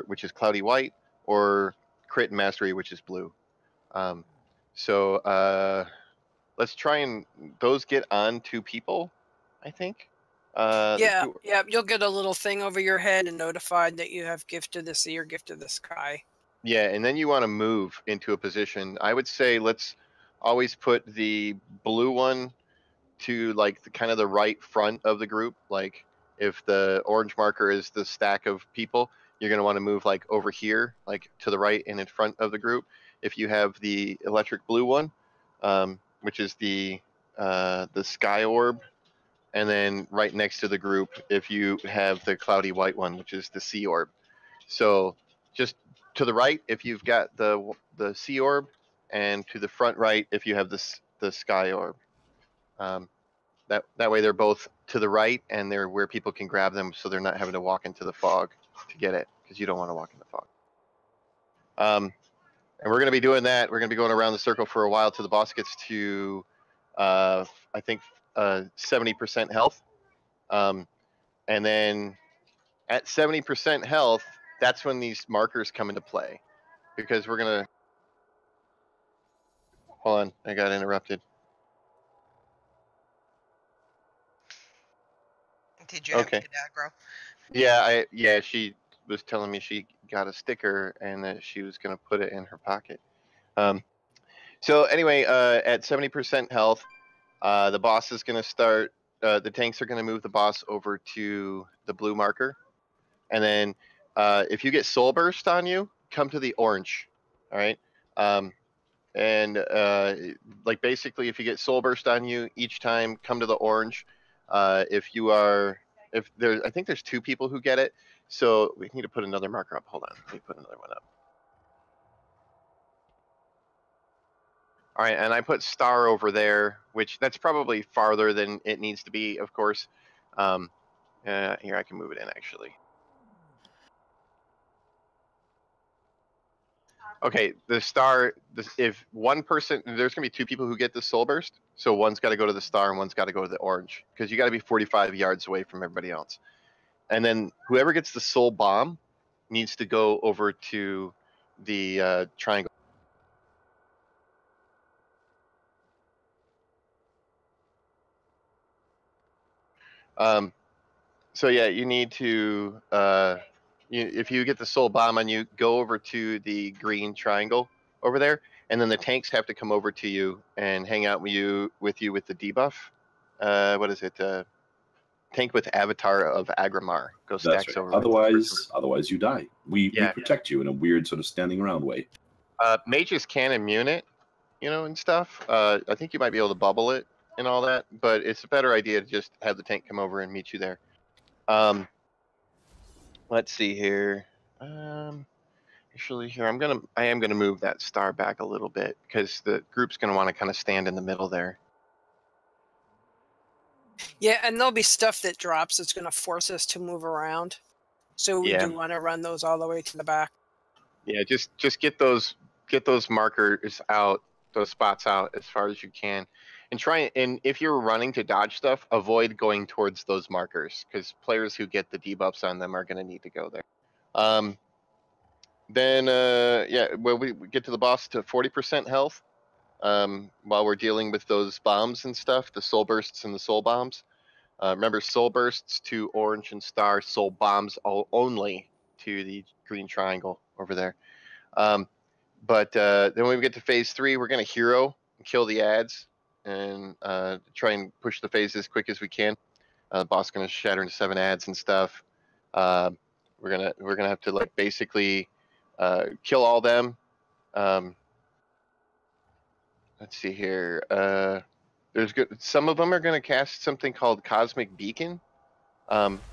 which is cloudy white, or crit and mastery, which is blue. Let's try and those get on to people, I think. Yeah, you'll get a little thing over your head and notified that you have Gift of the Sea or Gift of the Sky. Yeah, and then you want to move into a position. I would say let's always put the blue one to like the kind of the right front of the group. Like if the orange marker is the stack of people, you're going to want to move like over here, like to the right and in front of the group. If you have the electric blue one, which is the sky orb, and then right next to the group, if you have the cloudy white one, which is the sea orb. So just to the right, if you've got the sea orb, and to the front right, if you have the sky orb. That way they're both to the right, and they're where people can grab them, so they're not having to walk into the fog to get it, because you don't want to walk in the fog. And we're going to be doing that. We're going to be going around the circle for a while till the boss gets to, I think, 70% health. And then at 70% health, that's when these markers come into play. Because we're going to... Hold on, I got interrupted. Did you have to get aggro? Yeah, she was telling me she got a sticker and that she was going to put it in her pocket. So anyway, at 70% health, the boss is going to start, the tanks are going to move the boss over to the blue marker. And then if you get soul burst on you, come to the orange. All right. Like basically if you get soul burst on you each time, come to the orange. I think there's 2 people who get it. So we need to put another marker up. Hold on. Let me put another one up. All right, and I put star over there, which that's probably farther than it needs to be, of course. Here, I can move it in, actually. Okay, the star, if one person, there's going to be 2 people who get the soul burst, so one's got to go to the star and one's got to go to the orange, because you got to be 45 yards away from everybody else. And then whoever gets the soul bomb needs to go over to the triangle. So yeah, you need to, if you get the soul bomb on you, go over to the green triangle over there, and then the tanks have to come over to you and hang out with you with the debuff. What is it? Tank with Avatar of Agrimar. Go stacks over. Otherwise you die. We protect you in a weird sort of standing around way. Mages can immune it, and stuff. I think you might be able to bubble it and all that, but it's a better idea to just have the tank come over and meet you there. Let's see here. Actually, here I am gonna move that star back a little bit because the group's gonna want to kind of stand in the middle there. Yeah, and there'll be stuff that drops that's going to force us to move around. So we do want to run those all the way to the back. Yeah, just get those markers out, those spots out as far as you can, and if you're running to dodge stuff, avoid going towards those markers because players who get the debuffs on them are going to need to go there. When we get to the boss to 40% health, while we're dealing with those bombs and stuff, the soul bursts and the soul bombs. Remember, soul bursts to orange and star, soul bombs only to the green triangle over there. Then when we get to phase 3, we're going to hero and kill the ads and try and push the phase as quick as we can. The boss is going to shatter into 7 ads and stuff. We're gonna have to basically kill all them. Let's see here. Some of them are going to cast something called Cosmic Beacon.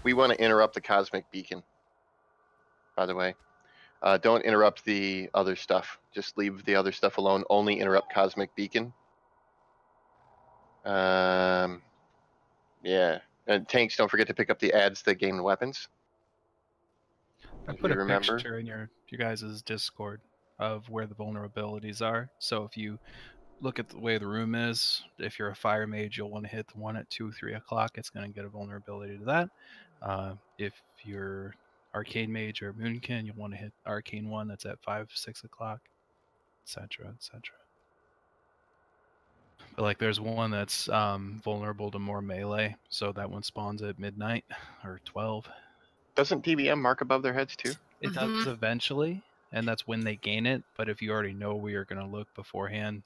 We want to interrupt the Cosmic Beacon, by the way. Don't interrupt the other stuff. Just leave the other stuff alone. Only interrupt Cosmic Beacon. Yeah, and tanks. Don't forget to pick up the ads that gain weapons. I If put you a remember. picture in your guys' Discord of where the vulnerabilities are. So if you look at the way the room is, if you're a fire mage, you'll want to hit the one at 2, 3 o'clock. It's going to get a vulnerability to that. If you're arcane mage or moonkin, you'll want to hit arcane one that's at 5, 6 o'clock, etc., etc. But like, there's one that's vulnerable to more melee, so that one spawns at midnight or 12. Doesn't DBM mark above their heads too? It does eventually, and that's when they gain it. But if you already know where you're going to look beforehand,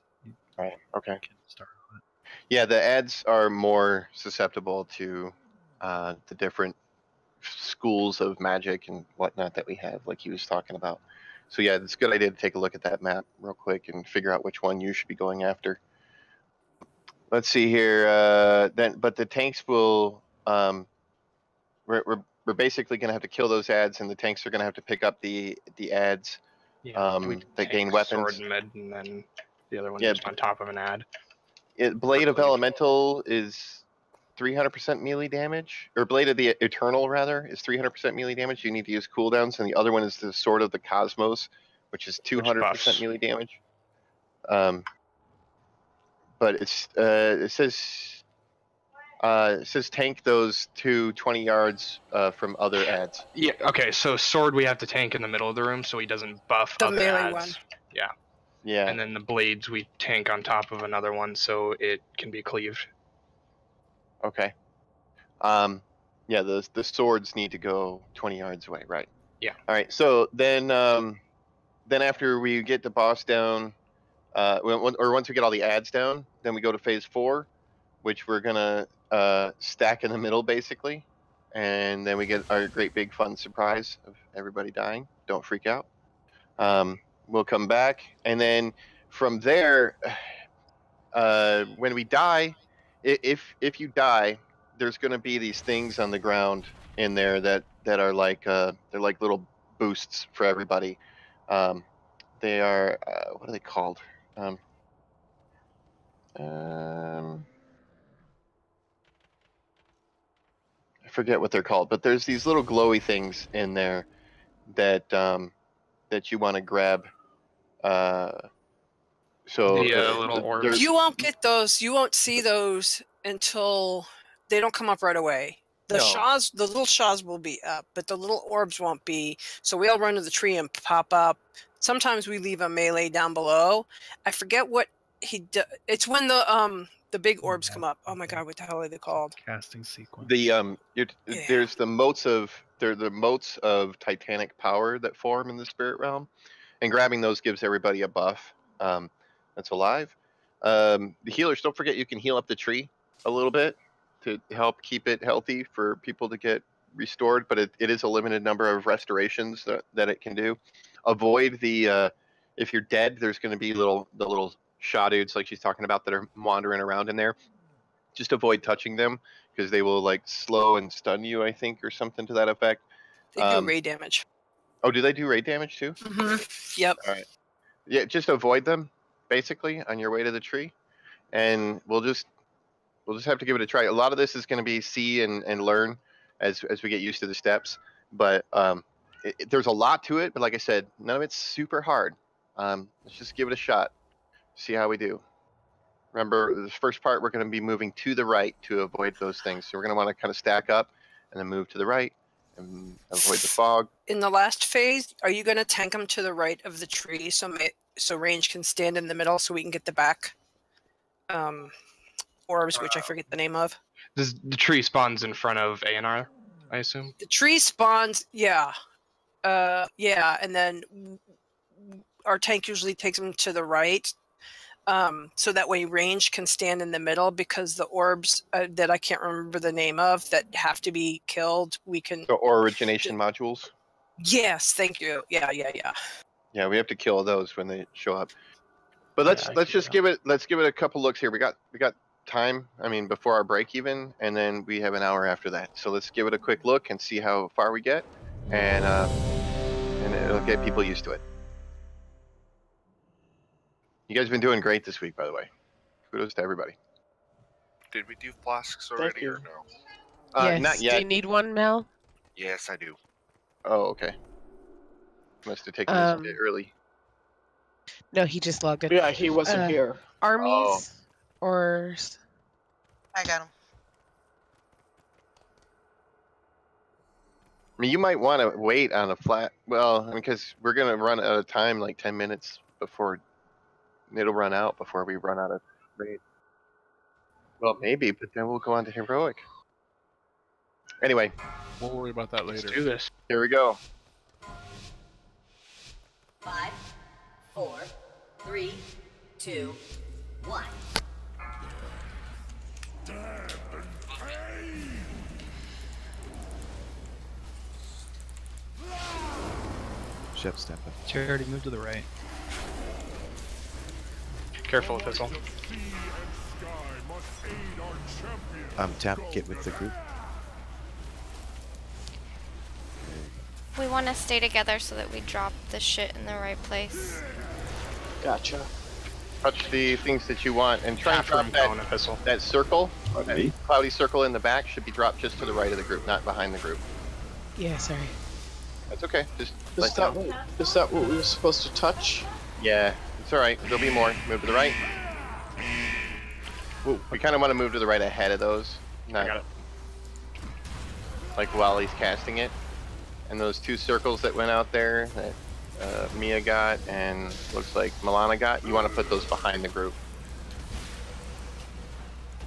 right? Okay. You can start on it. Yeah, the ads are more susceptible to the different schools of magic and whatnot that we have, like he was talking about. So yeah, it's a good idea to take a look at that map real quick and figure out which one you should be going after. Let's see here. But the tanks will. We're basically going to have to kill those ads, and the tanks are going to have to pick up the ads that gain weapons. Sword and med, and then the other one Yeah. just on top of an ad. Blade of Elemental is 300% melee damage, or Blade of the Eternal rather is 300% melee damage. You need to use cooldowns, and the other one is the Sword of the Cosmos, which is 200% melee damage. But it says tank those to 20 yards from other ads. Yeah. Okay. So sword we have to tank in the middle of the room so he doesn't buff The other melee ads. one. Yeah. Yeah. And then the blades we tank on top of another one so it can be cleaved. Okay. Yeah, the swords need to go 20 yards away, right? Yeah. All right. So then after we get the boss down, once we get all the ads down, then we go to phase 4, which we're gonna stack in the middle basically, and then we get our great big fun surprise of everybody dying. Don't freak out. We'll come back, and then from there, when we die, if you die, there's going to be these things on the ground in there that are like they're like little boosts for everybody. They are what are they called? I forget what they're called, but there's these little glowy things in there that that you want to grab. So the little orbs. You won't get those. You won't see those until they don't come up right away. The shaws, the little shaws will be up, but the little orbs won't be. So we all run to the tree and pop up. Sometimes we leave a melee down below. I forget what he does. It's when the big orbs come up. Oh my god, what the hell are they called? Casting sequence. There's the motes of titanic power that form in the spirit realm, and grabbing those gives everybody a buff that's alive. The healers, don't forget you can heal up the tree a little bit to help keep it healthy for people to get restored, but it is a limited number of restorations that it can do. Avoid the if you're dead, there's going to be the little shaw dudes like she's talking about that are wandering around in there. Just avoid touching them because they will like slow and stun you, I think, or something to that effect. They do raid damage. Oh, do they do raid damage too? Mm-hmm. Yep. All right. Yeah, just avoid them basically on your way to the tree, and we'll just have to give it a try. A lot of this is going to be see and learn as we get used to the steps, but there's a lot to it. But like I said, none of it's super hard. Let's just give it a shot, see how we do. Remember, this first part we're going to be moving to the right to avoid those things. So we're going to want to kind of stack up and then move to the right and avoid the fog. In the last phase, are you going to tank them to the right of the tree so range can stand in the middle so we can get the back orbs, which I forget the name of? The tree spawns in front of A&R, I assume? The tree spawns, yeah. Yeah, and then our tank usually takes them to the right. So that way range can stand in the middle because the orbs that I can't remember the name of that have to be killed, we can... The origination modules? Yes, thank you. Yeah. Yeah, we have to kill those when they show up. But let's give it a couple looks here. We got time, I mean, before our break even, and then we have an hour after that. So let's give it a quick look and see how far we get, and it'll get people used to it. You guys have been doing great this week, by the way. Kudos to everybody. Did we do flasks already you. or no? Yes. Not Do yet. you need one, Mel? Yes, I do. Oh, okay. Must have taken this a bit early. No, he just logged in. Yeah, he wasn't here. Armies or I got him. I mean, you might want to wait on a flat. Well, because we're gonna run out of time, like 10 minutes before it'll run out before we run out of raid. Well, maybe, but then we'll go on to heroic. Anyway, we'll worry about that later. Let's do this. Here we go. 5, 4, 3, 2, 1. Shep, step up. Charity, move to the right. Careful, Thistle. Tap, get with the group. We want to stay together so that we drop the shit in the right place. Gotcha. Touch the things that you want and try and drop that circle. That cloudy circle in the back should be dropped just to the right of the group, not behind the group. Yeah, sorry. That's okay. Just Is that what we were supposed to touch? Yeah, it's all right. There'll be more. Move to the right. Ooh, we kind of want to move to the right ahead of those. Not, I got it. Like while he's casting it. And those two circles that went out there that Mia got and looks like Milana got, you want to put those behind the group.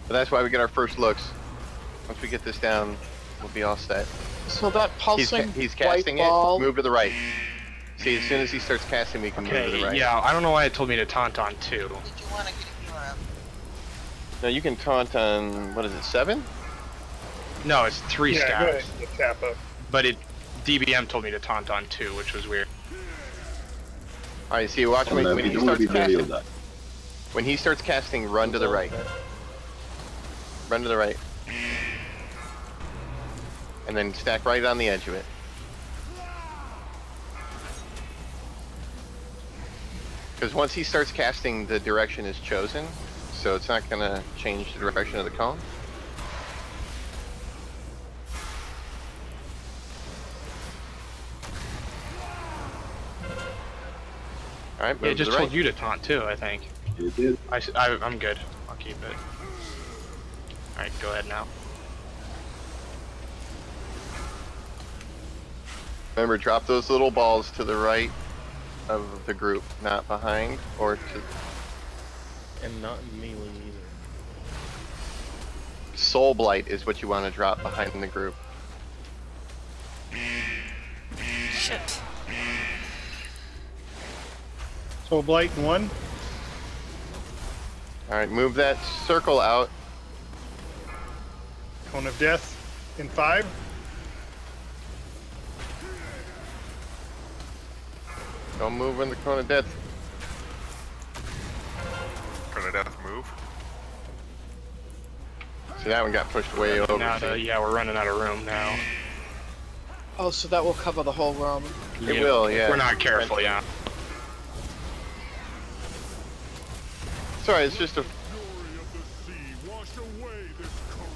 But that's why we get our first looks. Once we get this down, we'll be all set. So that pulsing he's casting white ball. Move to the right. See, as soon as he starts casting, we can move to the right. Yeah, I don't know why it told me to taunt on 2. Did you want to get a healer up? No, you can taunt on, what is it, 7? No, it's 3 Yeah, go stabs. ahead. Get tap up. But DBM told me to taunt on 2, which was weird. Alright, see, watch when he starts casting. When he starts casting, run to the right. Run to the right. And then stack right on the edge of it. Because once he starts casting, the direction is chosen, so it's not going to change the direction of the cone. Alright, Yeah, it just told you to taunt too, I think. It did. I'm good. I'll keep it. Alright, go ahead now. Remember, drop those little balls to the right of the group, not behind or to... And not melee either. Soul Blight is what you want to drop behind the group. Shit. Soul Blight in 1. Alright, move that circle out. Cone of Death in 5. Don't move in the Cone of Death. Cone of Death move. See, that one got pushed way over. Yeah, we're running out of room now. Oh, so that will cover the whole room. It will, yeah. We're not careful, yeah. It's alright, it's just a...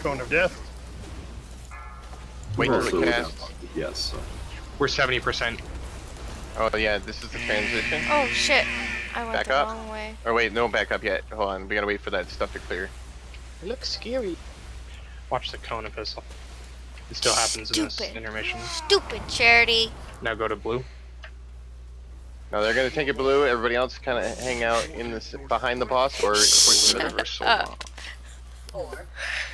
Cone of Death. Wait till it casts. Yes. So. We're 70%. Oh yeah, this is the transition. Oh shit. I went Back the up. wrong way. Or wait, no, back up yet. Hold on, we gotta wait for that stuff to clear. It looks scary. Watch the cone epistle. It still happens in this intermission. Stupid Charity. Now go to blue. Now they're gonna take it blue. Everybody else kind of hang out in this behind the boss or up. 4,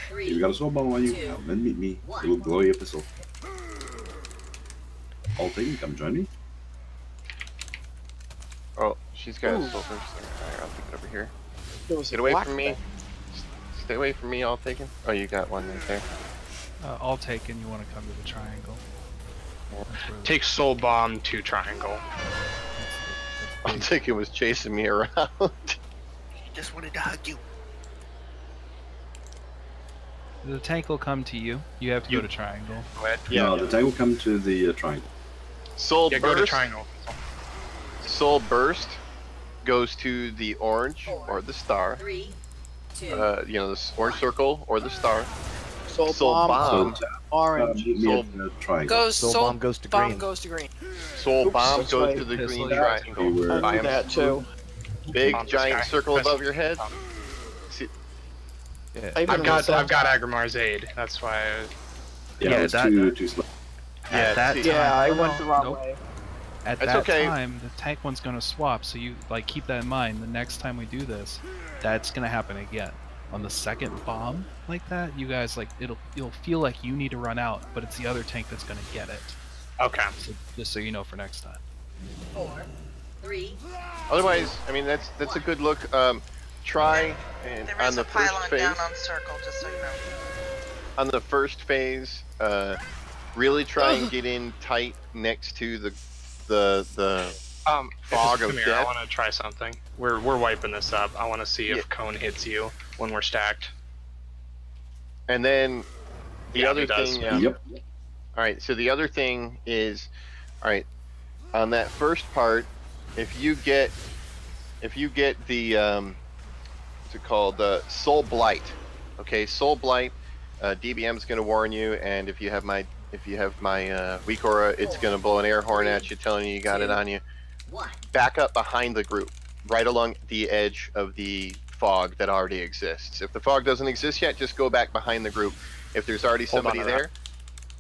3, You got a soul bomb on you. Come and meet me. It will glow your epistle. All taken, come join me. Oh, she's got Ooh. a soul first. Alright, I'll take it over here. There was Get a away black from me. thing. Stay away from me, all taken. Oh, you got one right there. All taken, you want to come to the triangle. Take soul bomb to triangle. All taken was chasing me around. He just wanted to hug you. The tank will come to you. You have to go to triangle. Yeah, No, the tank will come to the triangle. Soul Yeah, burst. go to triangle. Soul burst goes to the orange or the star. 3, you know, the orange circle or the star. Soul Bomb. Bomb. Orange. Soul Goes Soul Bomb goes to bomb green. goes to green. Soul Oops, Bomb that's goes right. to the green That's triangle. I knew that too. Big On this giant guy. circle above your head. See, Yeah. I've got Agrimar's aid. That's why. Yeah, it was too slow. At that see- time, Yeah, I went the wrong Nope. way. At That's that okay. time, the tank one's gonna swap, so you like keep that in mind. The next time we do this, that's gonna happen again. On the second bomb like that, you guys like you'll feel like you need to run out, but it's the other tank that's gonna get it. Okay. So, just so you know for next time. 4, 3. Otherwise, I mean that's a good look. Try and There on is the a first pylon phase. down on circle, just so you know. On the first phase, really try and get in tight next to the fog of come here, death. I want to try something. We're wiping this up. I want to see Yeah. if Cone hits you when we're stacked. And then the Yeah, other he does. thing. Yep. All right. So the other thing is, all right, on that first part, if you get the what's it called, Soul Blight. Okay, Soul Blight. DBM's going to warn you, and if you have my weak aura, it's going to blow an air horn at you, telling you got it on you. Back up behind the group, right along the edge of the fog that already exists. If the fog doesn't exist yet, just go back behind the group. If there's already Hold on somebody to there,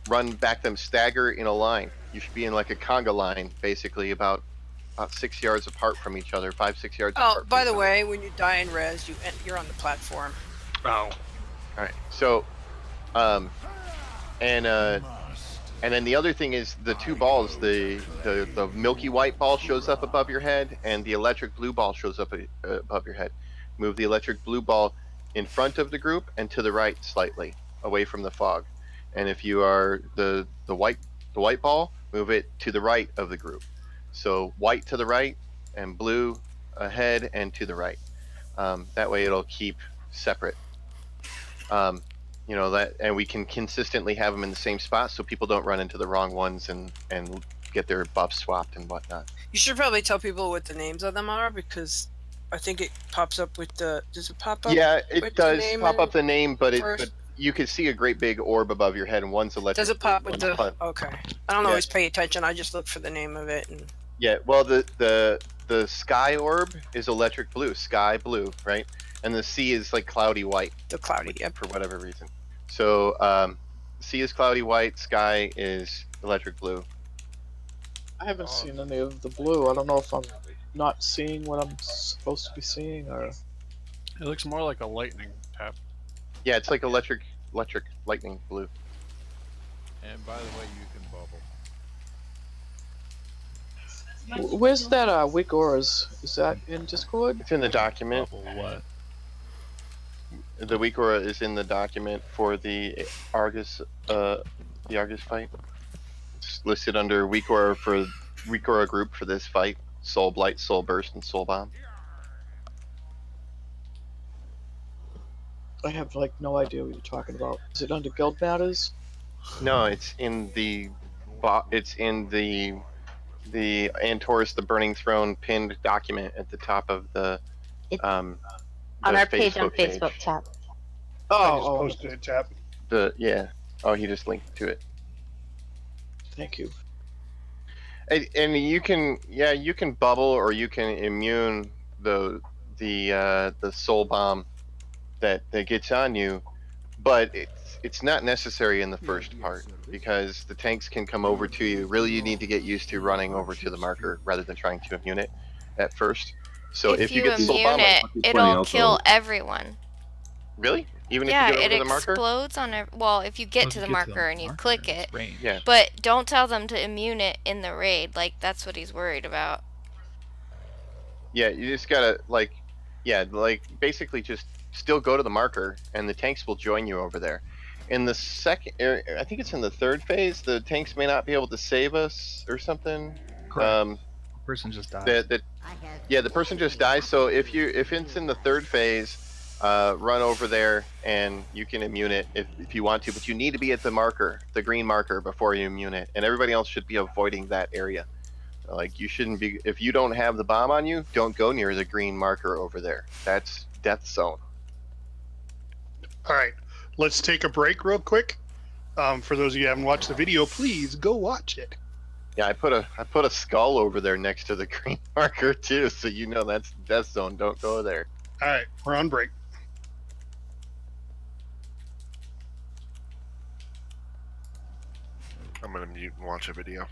run back them, stagger in a line. You should be in like a conga line, basically about 6 yards apart from each other, 5-6 yards apart. Oh, by the way, when you die in res, you're on the platform. Oh. All right. So, and then the other thing is the two balls. The milky white ball shows up above your head, and the electric blue ball shows up above your head. Move the electric blue ball in front of the group and to the right slightly, away from the fog. And if you are the white ball, move it to the right of the group. So white to the right and blue ahead and to the right. That way it'll keep separate. You know that, and we can consistently have them in the same spot so people don't run into the wrong ones and get their buffs swapped and whatnot. You should probably tell people what the names of them are, because I think it pops up with the. Does it pop up? Yeah, it with does the name pop up the name, but first? you can see a great big orb above your head, and one's electric. Does it pop with one's the? fun. Okay, I don't Yeah. always pay attention. I just look for the name of it. And Yeah, well, the sky orb is electric blue, sky blue, right? And the sea is like cloudy white. The cloudy, yep. For whatever reason. So, sea is cloudy white, sky is electric blue. I haven't seen any of the blue. I don't know if I'm not seeing what I'm supposed to be seeing, or... It looks more like a lightning tap. Yeah, it's like electric lightning blue. And by the way, you can bubble. Where's that weak auras? Is that in Discord? It's in the document. What? The weak aura is in the document for the Argus fight. It's listed under weak aura for weak aura group for this fight: Soul Blight, Soul Burst, and Soul Bomb. I have like no idea what you're talking about. Is it under Guild Matters? No, it's in the Antorus, the Burning Throne pinned document at the top of the on our page on page. Facebook, chat. I just posted it, chap. Oh, he just linked to it. Thank you. And you can bubble or you can immune the soul bomb that gets on you, but it's not necessary in the first part because the tanks can come over to you. Really, you need to get used to running over to the marker rather than trying to immune it at first. So if you get the soul immune bomb, it, it'll kill everyone. Really? Even Yeah, if you get over it the marker? explodes on well, if you get to the marker and you click it. Yeah. But don't tell them to immune it in the raid. Like that's what he's worried about. Yeah, you just gotta basically just still go to the marker, and the tanks will join you over there. In the second, I think it's in the third phase, the tanks may not be able to save us or something. The person just died. The person just dies. So if it's in the third phase, run over there and you can immune it if you want to, but you need to be at the marker, the green marker, before you immune it, and everybody else should be avoiding that area. Like you shouldn't be, if you don't have the bomb on you, don't go near the green marker over there. That's death zone. All right, let's take a break real quick. For those of you who haven't watched the video, please go watch it. Yeah, I put a skull over there next to the green marker too, so you know that's death zone. Don't go there. All right, we're on break. I'm gonna mute and watch a video.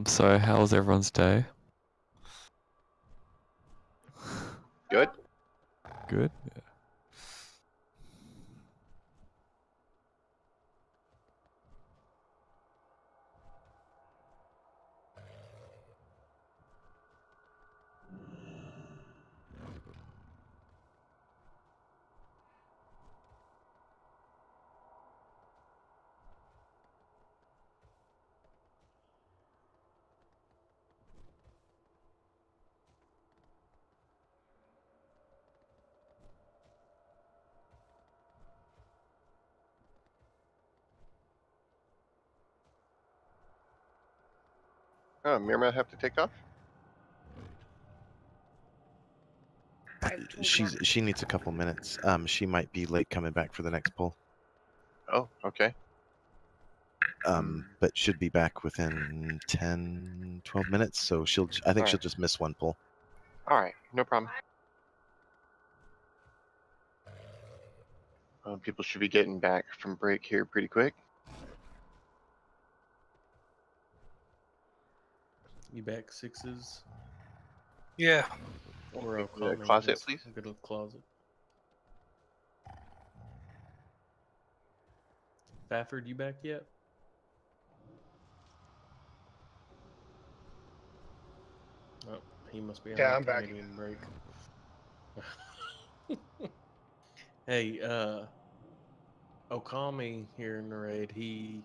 So how was everyone's day? Good. Good. Yeah. Oh, Mirma have to take off? She needs a couple minutes. She might be late coming back for the next poll. Oh, okay. But should be back within 10, 12 minutes. So I think she'll just miss one poll. All right, no problem. People should be getting back from break here pretty quick. You back sixes? Yeah. Or a closet, please. Go to the closet. Fafford, you back yet? Oh, he must be on Yeah, a I'm back. Canadian break. Hey, Okami here in the raid, he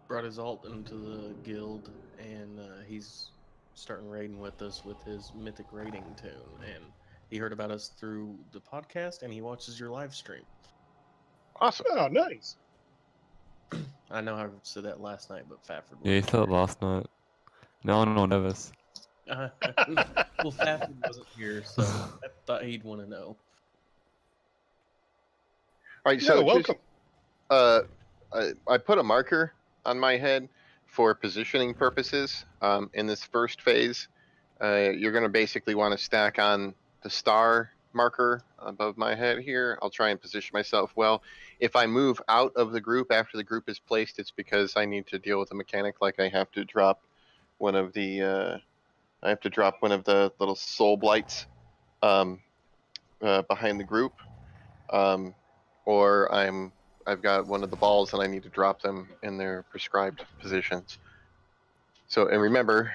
brought his alt into the guild, and he's starting raiding with us with his mythic raiding tune. And he heard about us through the podcast, and he watches your live stream. Awesome. Oh, nice. I know I said that last night, but Fafford Yeah, you wasn't said it last night. No one will nervous. well, Fafford wasn't here, so I thought he'd want to know. All right, so welcome. I put a marker on my head for positioning purposes. In this first phase, you're going to basically want to stack on the star marker above my head here. I'll try and position myself well. If I move out of the group after the group is placed, it's because I need to deal with a mechanic, like I have to drop one of the little soul blights behind the group, or I've got one of the balls and I need to drop them in their prescribed positions. So, and remember,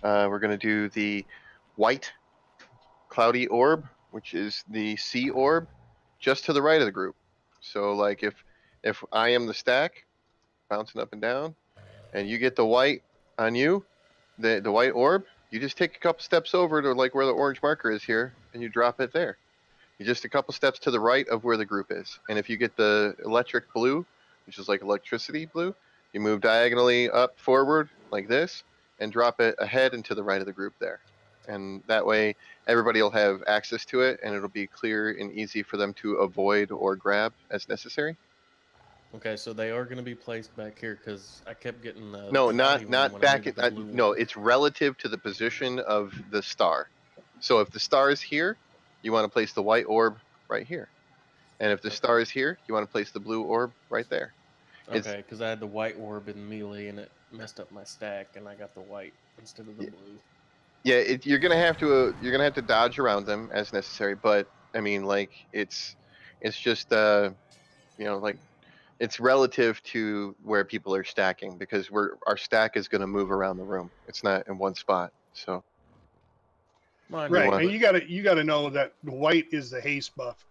we're going to do the white cloudy orb, which is the sea orb, just to the right of the group. So, like if I am the stack, bouncing up and down, and you get the white on you, the white orb, you just take a couple steps over to like where the orange marker is here, and you drop it there. You're just a couple steps to the right of where the group is. And if you get the electric blue, which is like electricity blue, you move diagonally up forward like this and drop it ahead and to the right of the group there. And that way everybody will have access to it, and it'll be clear and easy for them to avoid or grab as necessary. Okay, so they are going to be placed back here because I kept getting the No, cloudy not one when I back needed at the blue no, one. it's relative to the position of the star. So if the star is here, you want to place the white orb right here. And if the star is here, you want to place the blue orb right there. Okay, because I had the white orb in melee and it messed up my stack, and I got the white instead of the blue. Yeah, you're gonna have to dodge around them as necessary. But I mean, like it's just like it's relative to where people are stacking, because our stack is gonna move around the room. It's not in one spot. So Right, and you gotta know that the white is the haste buff.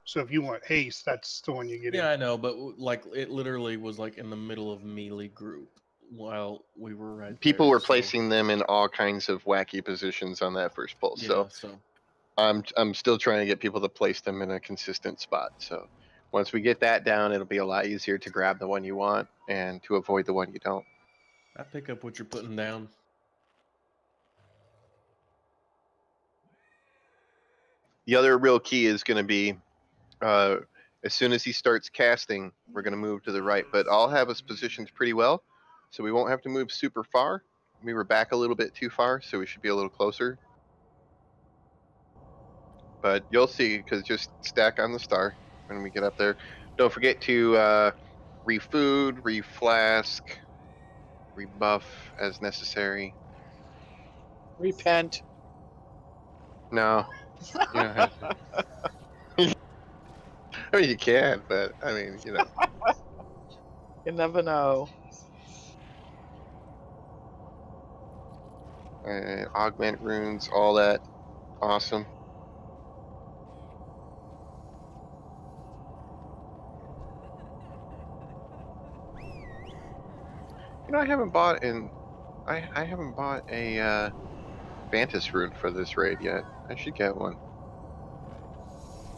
So if you want haste, that's the one you get in. Yeah, I know, but like it literally was like in the middle of melee group while we were right people there, were placing them in all kinds of wacky positions on that first pull. Yeah, So I'm still trying to get people to place them in a consistent spot. So once we get that down, it'll be a lot easier to grab the one you want and to avoid the one you don't. I pick up what you're putting down. The other real key is going to be as soon as he starts casting, we're going to move to the right. But I'll have us positioned pretty well, so we won't have to move super far. We were back a little bit too far, so we should be a little closer. But you'll see, because just stack on the star when we get up there. Don't forget to re-food, re-flask, rebuff as necessary. Repent. No, you don't have to. I mean, you can, but I mean, you know. You never know. Augment runes, all that. Awesome. You know, I haven't bought a Vantis rune for this raid yet. I should get one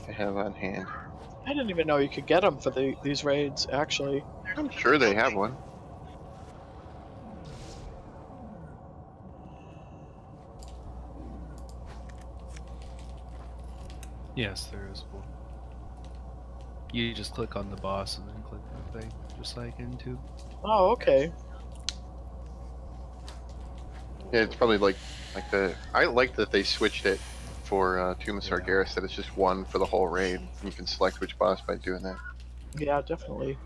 to have on hand. I didn't even know you could get them for these raids, actually. I'm sure they have one. Yes, there is one. You just click on the boss and then click the thing, just like in 2. Oh, okay. Yeah, it's probably like I like that they switched it for Tomb of Sargeras, that it's just one for the whole raid. You can select which boss by doing that. Yeah, definitely.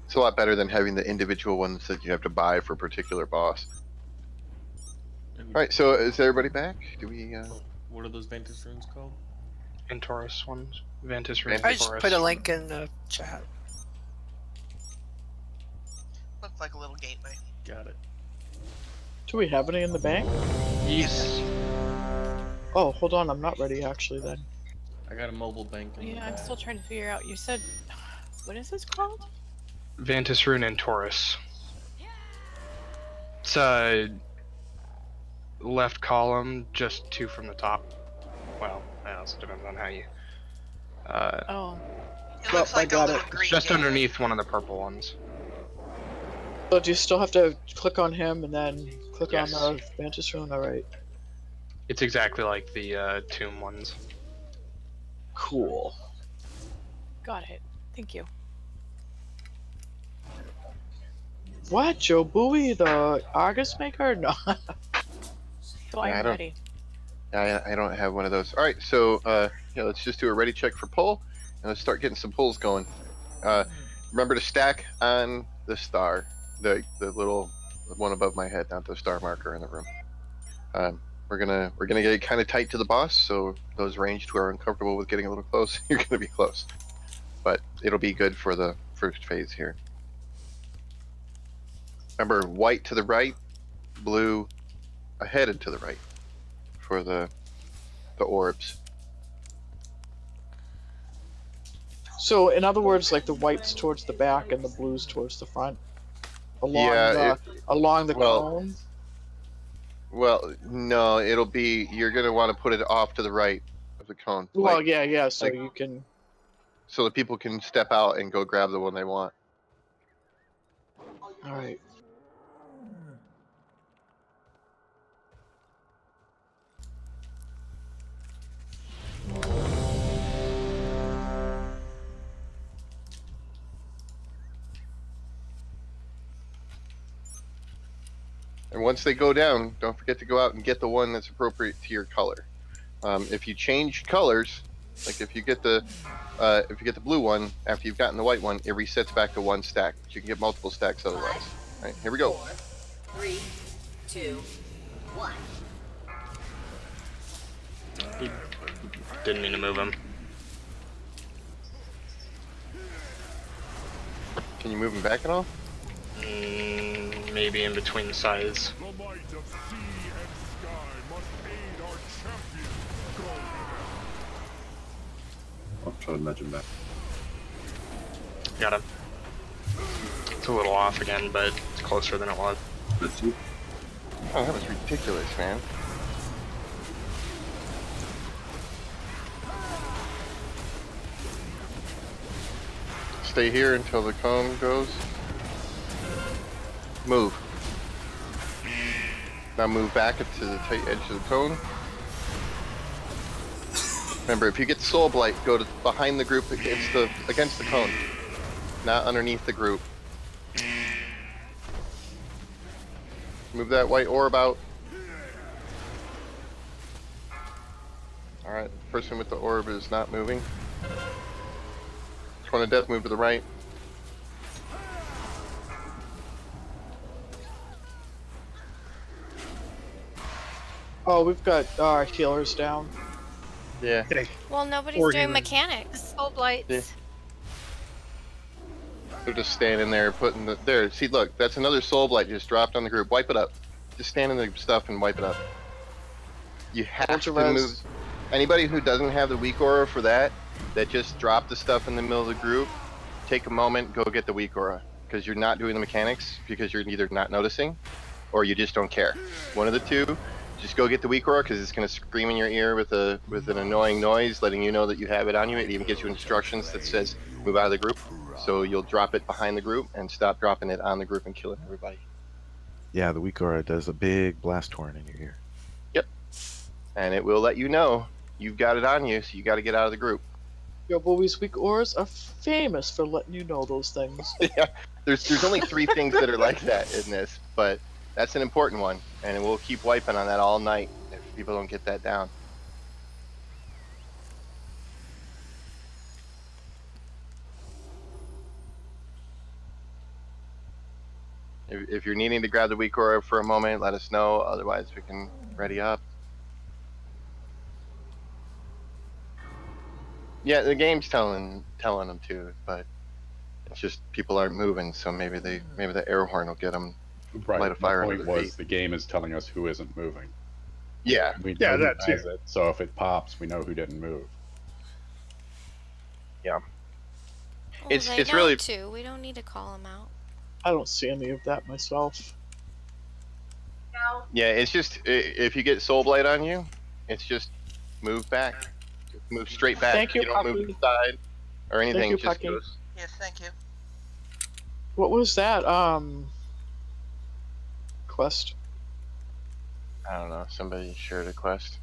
It's a lot better than having the individual ones that you have to buy for a particular boss. Alright, so is everybody back? Do we, What are those Vantage runes called? Antorus ones. Vantage runes. I just put a link in the chat. Looks like a little gateway. Got it. Do we have any in the bank? Yes. Oh, hold on, I'm not ready actually then. I got a mobile bank. Yeah, I'm still trying to figure out. You said, what is this called? Vantage rune Antorus. It's left column, just 2 from the top. Well, that also depends on how you. Oh. It looks like I got a little it. green Just gateway. underneath one of the purple ones. So do you still have to click on him and then click Yes. on the Mantis rune? Alright. It's exactly like the tomb ones. Cool. Got it. Thank you. What? Joe Bowie, the Argus maker? No. So I'm ready. I don't have one of those. Alright, so yeah, let's just do a ready check for pull, and let's start getting some pulls going. Remember to stack on the star, the little one above my head, not the star marker in the room. We're gonna get kind of tight to the boss, so those ranged who are uncomfortable with getting a little close, you're gonna be close. But it'll be good for the first phase here. Remember, white to the right, blue ahead and to the right for the orbs. So in other words, like the white's towards the back and the blue's towards the front? Along the cone? Well, no, it'll be, you're going to want to put it off to the right of the cone. Well, like, yeah, so like, you can... So that people can step out and go grab the one they want. Alright. And once they go down, don't forget to go out and get the one that's appropriate to your color. If you change colors, like if you get the blue one after you've gotten the white one, it resets back to 1 stack. But you can get multiple stacks otherwise. All right, here we go. 4, 3, 2, 1. Didn't mean to move him. Can you move him back at all? Maybe in between the sides. The might of sea and sky must aid our champion. I'll try to nudge him back. Got him. It's a little off again, but it's closer than it was. That's you. Oh, that was ridiculous, man. Stay here until the cone goes. Move. Now move back to the tight edge of the cone. Remember, if you get Soul Blight, go to behind the group against the cone, not underneath the group. Move that white orb out. Alright, person with the orb is not moving. One of death, move to the right. Oh, we've got our healers down. Yeah. Well, nobody's Or doing healers. mechanics. Soul blights. Yeah. They're just standing there putting the... There, see, look, that's another Soul Blight just dropped on the group. Wipe it up. Just stand in the stuff and wipe it up. You have to move... Anybody who doesn't have the weak aura for that just dropped the stuff in the middle of the group, take a moment, go get the weak aura. Because you're not doing the mechanics, because you're either not noticing, or you just don't care. One of the two. Just go get the weak aura, because it's going to scream in your ear with an annoying noise, letting you know that you have it on you. It even gives you instructions that says, move out of the group. So you'll drop it behind the group, and stop dropping it on the group and killing everybody. Yeah, the weak aura does a big blast horn in your ear. Yep. And it will let you know you've got it on you, so you got to get out of the group. Your Bowie's weak auras are famous for letting you know those things. Yeah, there's only 3 things that are like that in this, but that's an important one, and we'll keep wiping on that all night if people don't get that down. If you're needing to grab the weak aura for a moment, let us know. Otherwise, we can ready up. Yeah, the game's telling them to, but it's just people aren't moving, so maybe the air horn will get them. Right. Light a fire The under point their was feet. the game is telling us who isn't moving. Yeah. We Yeah, know who that too. has it, so if it pops, we know who didn't move. Yeah. Well, It's they know really too. We don't need to call them out. I don't see any of that myself. yeah. It's just if you get soul blight on you, it's just move back, just move straight back. Thank you, don't move to Puppy. the side or anything. you, Just Pucky. goes. Yes, thank you. What was that? Quest. I don't know. Somebody shared a quest.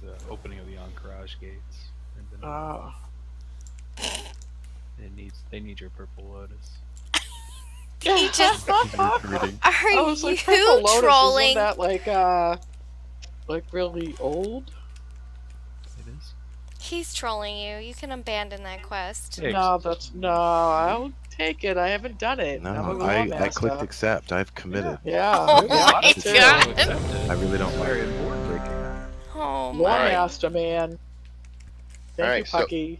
The opening of the Antorus gates. Ah. They need your purple lotus. He just. Are I was like, you Purple Lotus, trolling? isn't that like really old? It is. He's trolling you. You can abandon that quest. No, I'll take it. I haven't done it. I'm a No, Law I Master. clicked accept. I've committed. Yeah. Oh yeah, my too. god. I really don't like breaking that. Oh Law my. Master, man. Thank Alright, you, so- Pucky.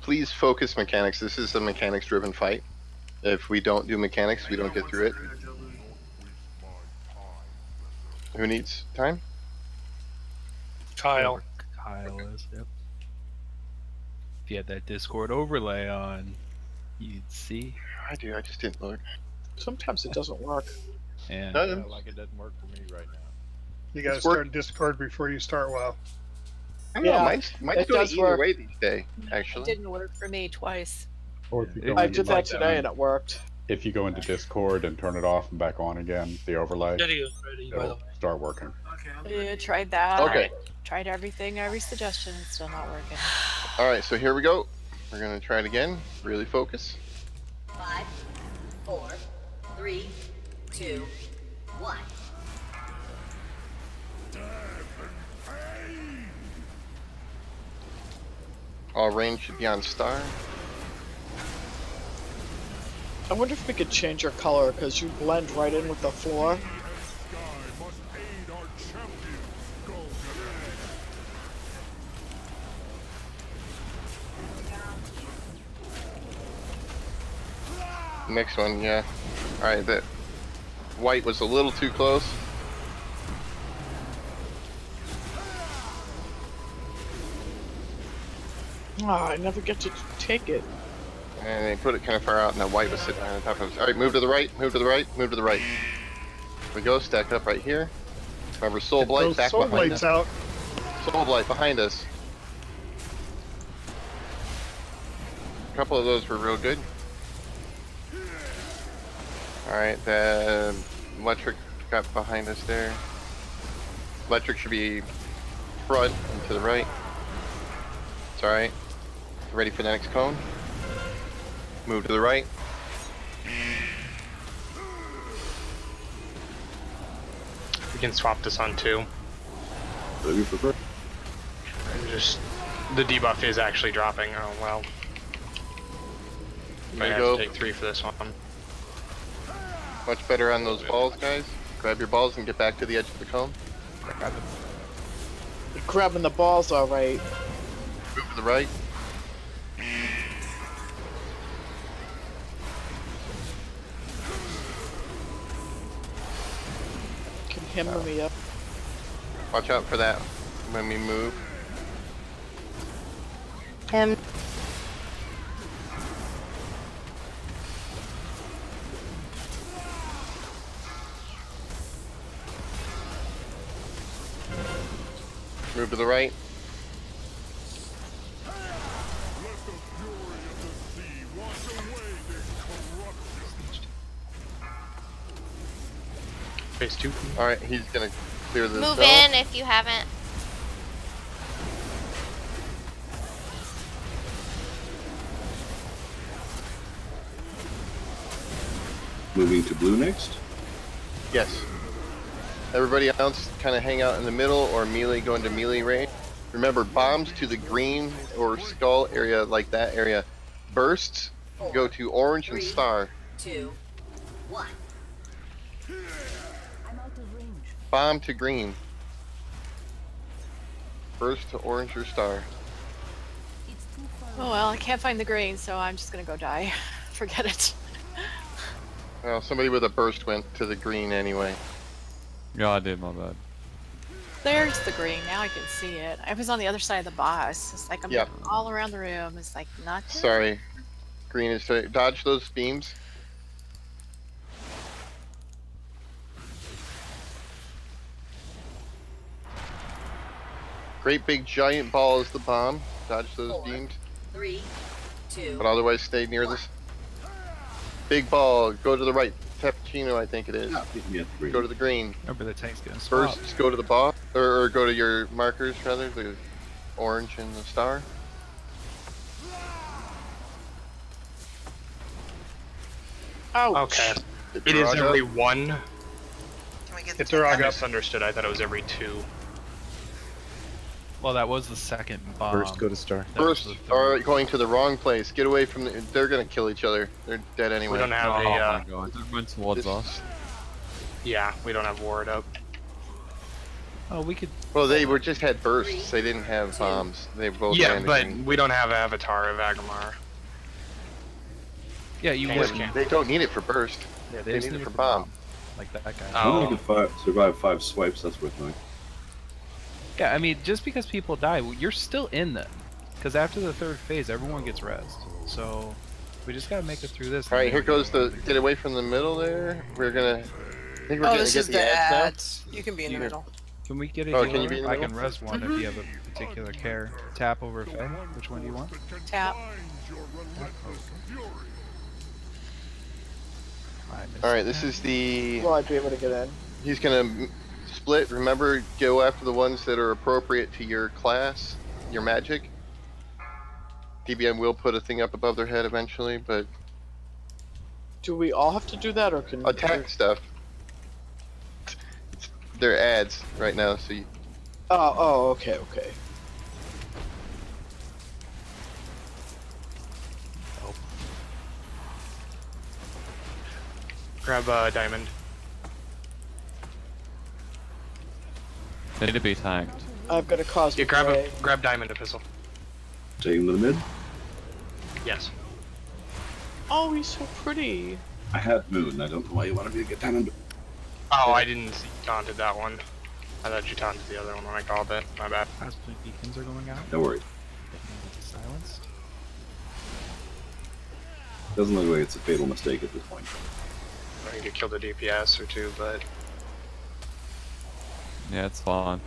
Please focus mechanics. This is a mechanics-driven fight. If we don't do mechanics, we don't get through it. Who needs time? Kyle. Kyle is, yep. If you had that Discord overlay on, you'd see. I do, I just didn't look. Sometimes it doesn't work. And No, Like it doesn't work for me right now. You gotta It's work- start Discord before you start WoW. I don't know, Yeah, mine's it doing does either work. way these days, It actually. didn't work for me twice. Or if you go I into, did that like, today and it worked. if you go into Discord and turn it off and back on again, the overlay, Video's ready, by the it'll way. start working. Yeah, tried that. Okay. Tried everything, every suggestion. It's still not working. Alright, so here we go. We're gonna try it again. Really focus. 5, 4, 3, 2, 1. All range should be on star. I wonder if we could change your color because you blend right in with the floor. Next one, yeah. Alright, that white was a little too close. Ah, I never get to take it. And they put it kind of far out, and that white was sitting on top of us. Alright, move to the right, move to the right, move to the right. Here we go, stacked up right here. Remember, Soul Blight Those back soul behind blights us. out. Soul Blight behind us. A couple of those were real good. Alright, the electric got behind us there. Electric should be front and to the right. It's alright. Ready for the next cone. Move to the right. We can swap this on 2. Whatever you prefer. And just the debuff is actually dropping. Oh well. There I you have go. to take 3 for this one. Much better on those balls, guys. Grab your balls and get back to the edge of the cone. You're grabbing the balls all right. Move to the right. Can hammer me up. Watch out for that when we move. Move to the right. Phase 2. Alright, he's gonna clear this Move zone. in if you haven't. Moving to blue next. Yes. Everybody else kind of hang out in the middle or melee, go into melee range. Remember, bombs to the green or skull area, like that area. Bursts go to orange and star. 2, 1. I'm out of range. Bomb to green. Burst to orange or star. Oh well, I can't find the green, so I'm just gonna go die. Forget it. Well, somebody with a burst went to the green anyway. Yeah, I did, my bad. There's the green. Now I can see it. I was on the other side of the boss. It's like I'm Yep. looking all around the room. It's like not good. Sorry. Green is to dodge those beams. Great big giant ball is the bomb. Dodge those 4, beams. 3, 2. But otherwise stay near this. Big ball, go to the right. Cappuccino, I think it is. Go to the green. Remember the tank's getting swapped. First, go to the ball, or go to your markers rather, the orange and the star. Ouch. Okay. Get It is Durag every up. 1. Can we get It's the I tank up? misunderstood. I thought it was every 2. Well, that was the second bomb. First, go to star. That was First, the third. are going to the wrong place. Get away from the. They're gonna kill each other. They're dead anyway. We don't have Oh a. my god, that went towards us. Yeah, we don't have ward up. Oh, we could. Well, they were just had bursts. They didn't have bombs. They both. Yeah, ran but in. we don't have Avatar of Agamar. Yeah, you Tanks would. can't. They don't need it for burst. Yeah, They just need it for the bomb. Like that guy. Well, you Oh. can survive 5 swipes, that's worth knowing. Yeah, I mean, just because people die, you're still in them. Because after the third phase, everyone gets rest. So we just gotta make it through this. All right, here goes the. Get away from the middle there. We're gonna. I think we're Oh, gonna this get is the the ads now. ads. You can be in the middle. Can we get a Oh, healer? can you be in the I middle? can res one if you have a particular care. Tap over a Fae. Which one do you want? Tap. All right, this is the. Will I be able to get in? He's gonna split. Remember, go after the ones that are appropriate to your class, your magic. DBM will put a thing up above their head eventually, but Do we all have to do that, or can attack stuff. They're ads right now, so you. Oh, okay, okay. Grab Diamond. They need to be tanked. I've got a Yeah, cosmic grab ray. grab Diamond Epistle. Take him to the mid. Yes. Oh, he's so pretty. I had Moon, I don't know why you wanted me to get down and. Oh, I didn't see you taunted that one. I thought you taunted the other one when I called it. My bad. Cosmic beacons are going out. Don't worry. Silenced. Doesn't look like it's a fatal mistake at this point. I think you killed a DPS or two, but Yeah, it's fine.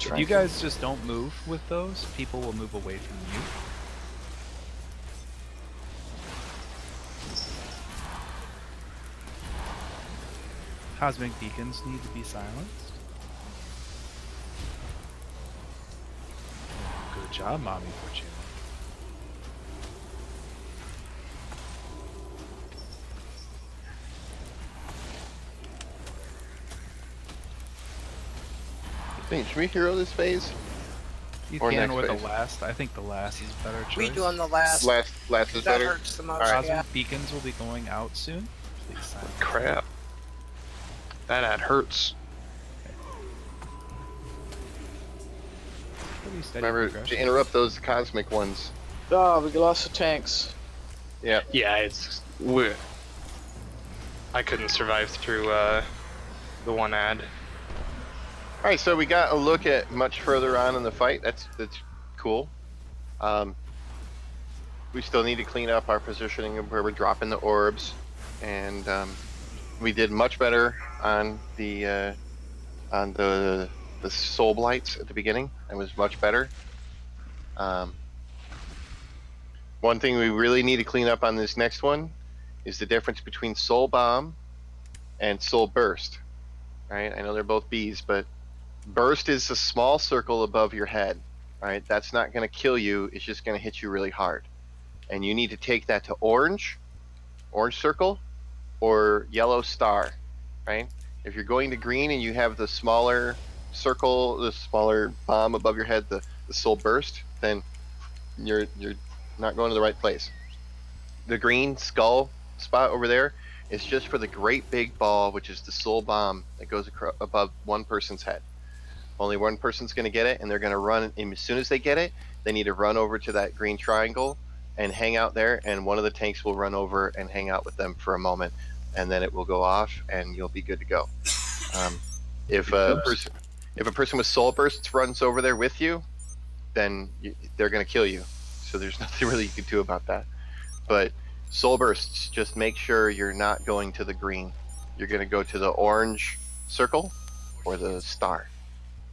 If you guys just don't move with those, people will move away from you. Cosmic beacons need to be silenced. Good job, Mommy Fortuna. Should we hero this phase? You Or can next with the phase? last. I think the last is a better choice. We do on the last. Last is that better. hurts the most. Alright. Yeah. Cosmic beacons will be going out soon. Please silence. crap. That ad hurts. Pretty steady Remember progression. to interrupt those cosmic ones. Oh, we lost the tanks. Yeah. Yeah, it's weird. I couldn't survive through the one ad. All right, so we got a look at much further on in the fight. That's cool. We still need to clean up our positioning of where we're dropping the orbs, and we did much better on the soul blights at the beginning. It was much better. One thing we really need to clean up on this next one is the difference between soul bomb and soul burst. Right? I know they're both bees, but burst is a small circle above your head. Right? That's not going to kill you. It's just going to hit you really hard. And you need to take that to orange circle, or yellow star. Right? If you're going to green and you have the smaller circle, the smaller bomb above your head, the soul burst, then you're not going to the right place. The green skull spot over there is just for the great big ball, which is the soul bomb that goes above one person's head. Only one person's going to get it, and they're going to run. And as soon as they get it, they need to run over to that green triangle and hang out there, and one of the tanks will run over and hang out with them for a moment, and then it will go off, and you'll be good to go. If a person with soul bursts runs over there with you, then they're going to kill you. So there's nothing really you can do about that. But soul bursts, just make sure you're not going to the green. You're going to go to the orange circle or the star.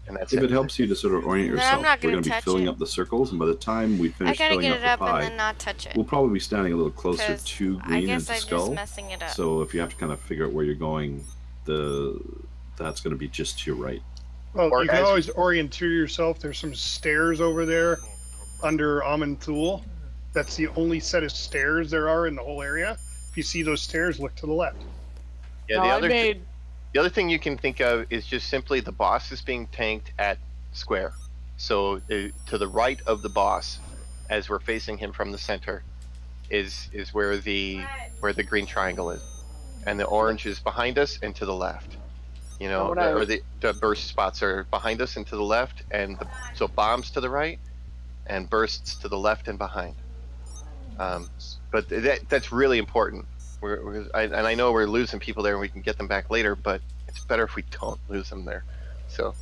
And that's if it helps you to sort of orient yourself, we're going to be filling up the circles, and by the time we finish filling up the pie, and then not touch it. We'll probably be standing a little closer to green and to skull. Just messing it up. So if you have to kind of figure out where you're going, that's going to be just to your right. Well, you can always orienteer yourself. There's some stairs over there under Amun Thul. That's the only set of stairs there are in the whole area. If you see those stairs, look to the left. Yeah, the other thing you can think of is just simply the boss is being tanked at square. So to the right of the boss, as we're facing him from the center, is where the green triangle is, and the orange is behind us and to the left. You know, the burst spots are behind us and to the left, and so bombs to the right, and bursts to the left and behind. But that's really important. And I know we're losing people there, and we can get them back later, but it's better if we don't lose them there. So.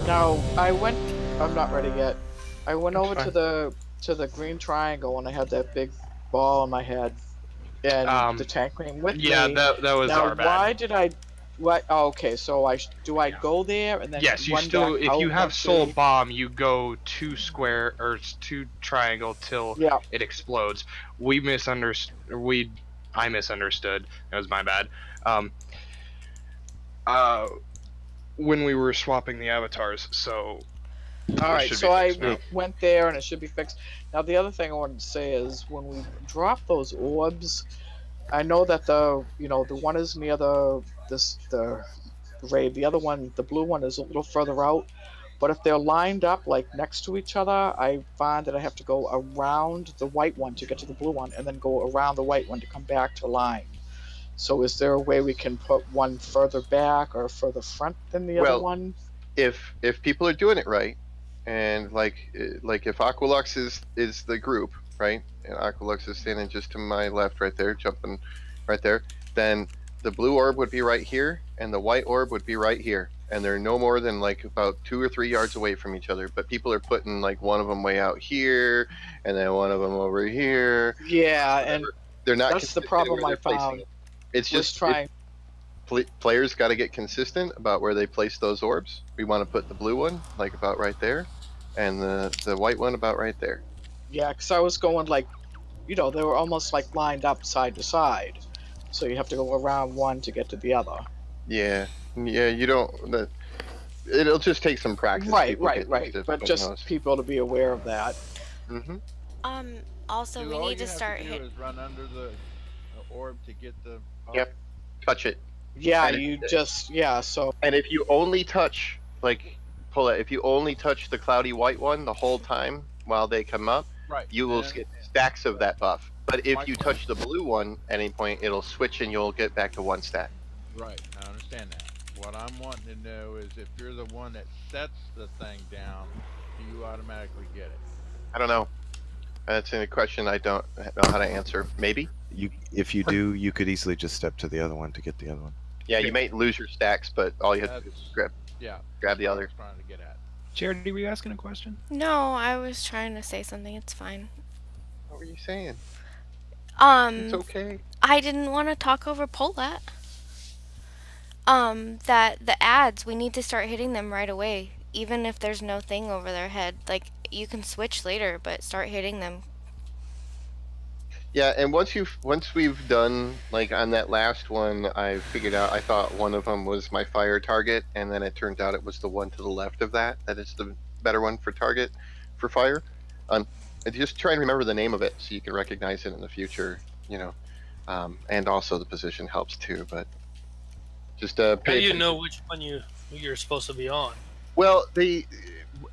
Now I'm not ready yet. I went over to the green triangle, and I had that big ball in my head, and the tank came with me. Yeah, that was our bad. Why did I? What? Oh, okay, so do I go there and then? Yes, you still. If you have soul bomb, you go to square or to triangle till it explodes. I misunderstood. That was my bad. When we were swapping the avatars, so. All right, so I went there and it should be fixed. Now the other thing I wanted to say is when we drop those orbs, I know that the one is near the raid. The other one, the blue one, is a little further out. But if they're lined up like next to each other, I find that I have to go around the white one to get to the blue one, and then go around the white one to come back to line. So is there a way we can put one further back or further front than the other one? If people are doing it right, and like if Aqualux is the group, right, and Aqualux is standing just to my left right there, jumping right there, then the blue orb would be right here, and the white orb would be right here. And they're no more than like about 2 or 3 yards away from each other. But people are putting like one of them way out here, and then one of them over here. Yeah, and they're not. That's the problem I found. It's just trying. Players got to get consistent about where they place those orbs. We want to put the blue one like about right there, and the white one about right there. Yeah, because I was going like, they were almost like lined up side to side, so you have to go around one to get to the other. Yeah, you don't. It'll just take some practice. Right. But just people to be aware of that. Also, we need to start hitting. Run under the orb to get the. Yep. Touch it. Yeah, so. And if you only touch, if you only touch the cloudy white one the whole time while they come up, you will get stacks of that buff. But if you touch the blue one at any point, it'll switch and you'll get back to 1 stack. Right, I understand that. What I'm wanting to know is if you're the one that sets the thing down, do you automatically get it? I don't know. That's a question I don't know how to answer. Maybe? If you do, you could easily just step to the other one to get the other one. Yeah, you may lose your stacks, but all you have to do is grab the other. Charity, were you asking a question? No, I was trying to say something. It's fine. What were you saying? It's okay. I didn't want to talk over Polat. That the ads, we need to start hitting them right away, even if there's no thing over their head. Like, you can switch later, but start hitting them. Yeah, and once we've done, like on that last one, I figured out, I thought one of them was my fire target, and then it turned out it was the one to the left of that is the better one for target for fire. And just try and remember the name of it so you can recognize it in the future, and also the position helps too, but just how do you know which one you're supposed to be on? Well,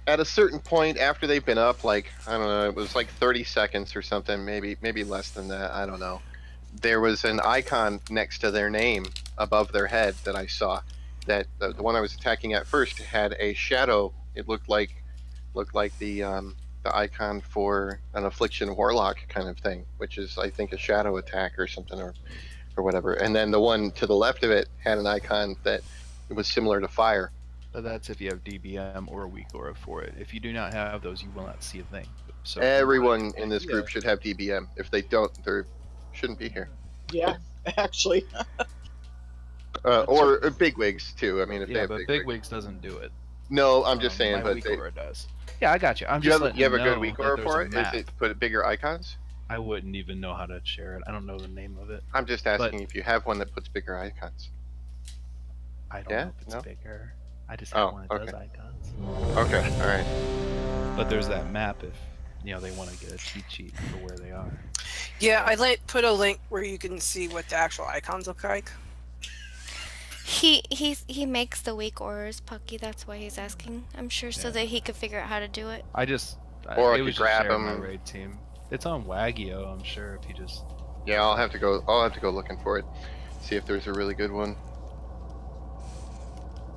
at a certain point after they've been up, like, I don't know, it was like 30 seconds or something, maybe less than that, I don't know. there was an icon next to their name above their head that I saw. That the one I was attacking at first had a shadow. It looked like the icon for an affliction warlock kind of thing, which is I think a shadow attack or something or whatever. And then the one to the left of it had an icon that was similar to fire. But that's if you have DBM or a weak aura for it. If you do not have those, you will not see a thing. So Everyone in this group should have DBM. If they don't, they shouldn't be here. Yeah, actually. Or bigwigs too. I mean, if they yeah, have but bigwigs doesn't do it. No, I'm just saying. My But weak they, aura does. Yeah, I got you. I'm you just have, you have a letting good know weak that aura there's for a it? Is map. it put bigger icons? I wouldn't even know how to share it. I don't know the name of it. I'm just asking if you have one that puts bigger icons. I don't Yeah? know if it's No? bigger. I just have one that okay. does icons. Okay, all right. But there's that map if they want to get a cheat sheet for where they are. Yeah, I put a link where you can see what the actual icons look like. He makes the weak auras, Pucky. That's why he's asking. I'm sure so that he could figure out how to do it. Or I it could was just grab shared in them. my raid team. It's on Waggio, I'm sure. If you just Yeah, I'll have to go looking for it. See if there's a really good one.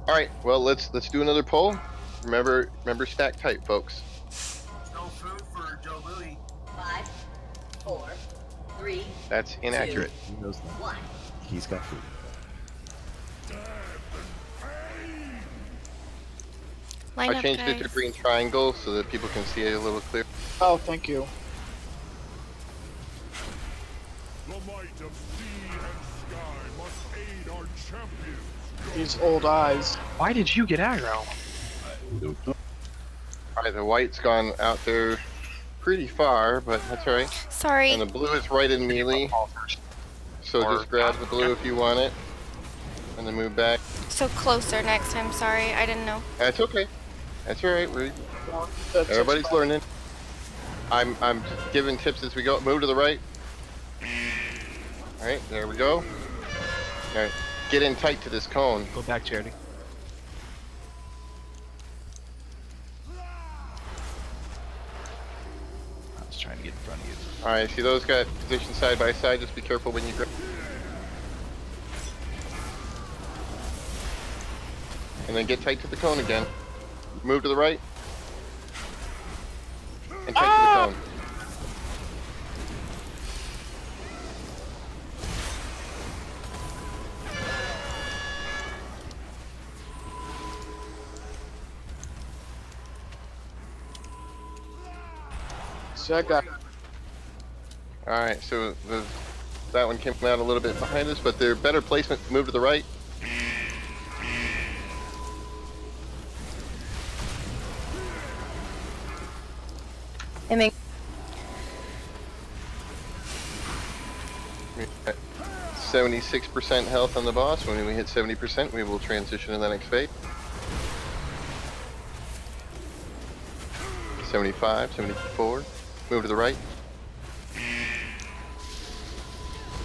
All right, well let's do another poll. Remember stack tight, folks. No food for Joe Louie. 5, 4, 3. That's inaccurate. He knows that. 1. He's got food. Line I up, changed it to guys. green triangle so that people can see it a little clearer. Oh, thank you. The might of sea and sky must aid our champions. These old eyes. Why did you get aggro? Alright, the white's gone out there pretty far, but that's alright. Sorry. And the blue is right in melee. So just grab the blue if you want it. And then move back. So closer next time. Sorry, I didn't know. That's okay. That's alright. That's Everybody's fine. learning. I'm giving tips as we go. Move to the right. Alright, there we go. Alright. Get in tight to this cone. go back, Charity. I was trying to get in front of you. Alright, see those got positioned side by side. Just be careful when you grab. And then get tight to the cone again. Move to the right. And tight to the cone. So I got. Alright, so that one came out a little bit behind us, but they're better placement. Move to the right. And then 76% health on the boss. When we hit 70%, we will transition to the next phase. 75, 74. Move to the right.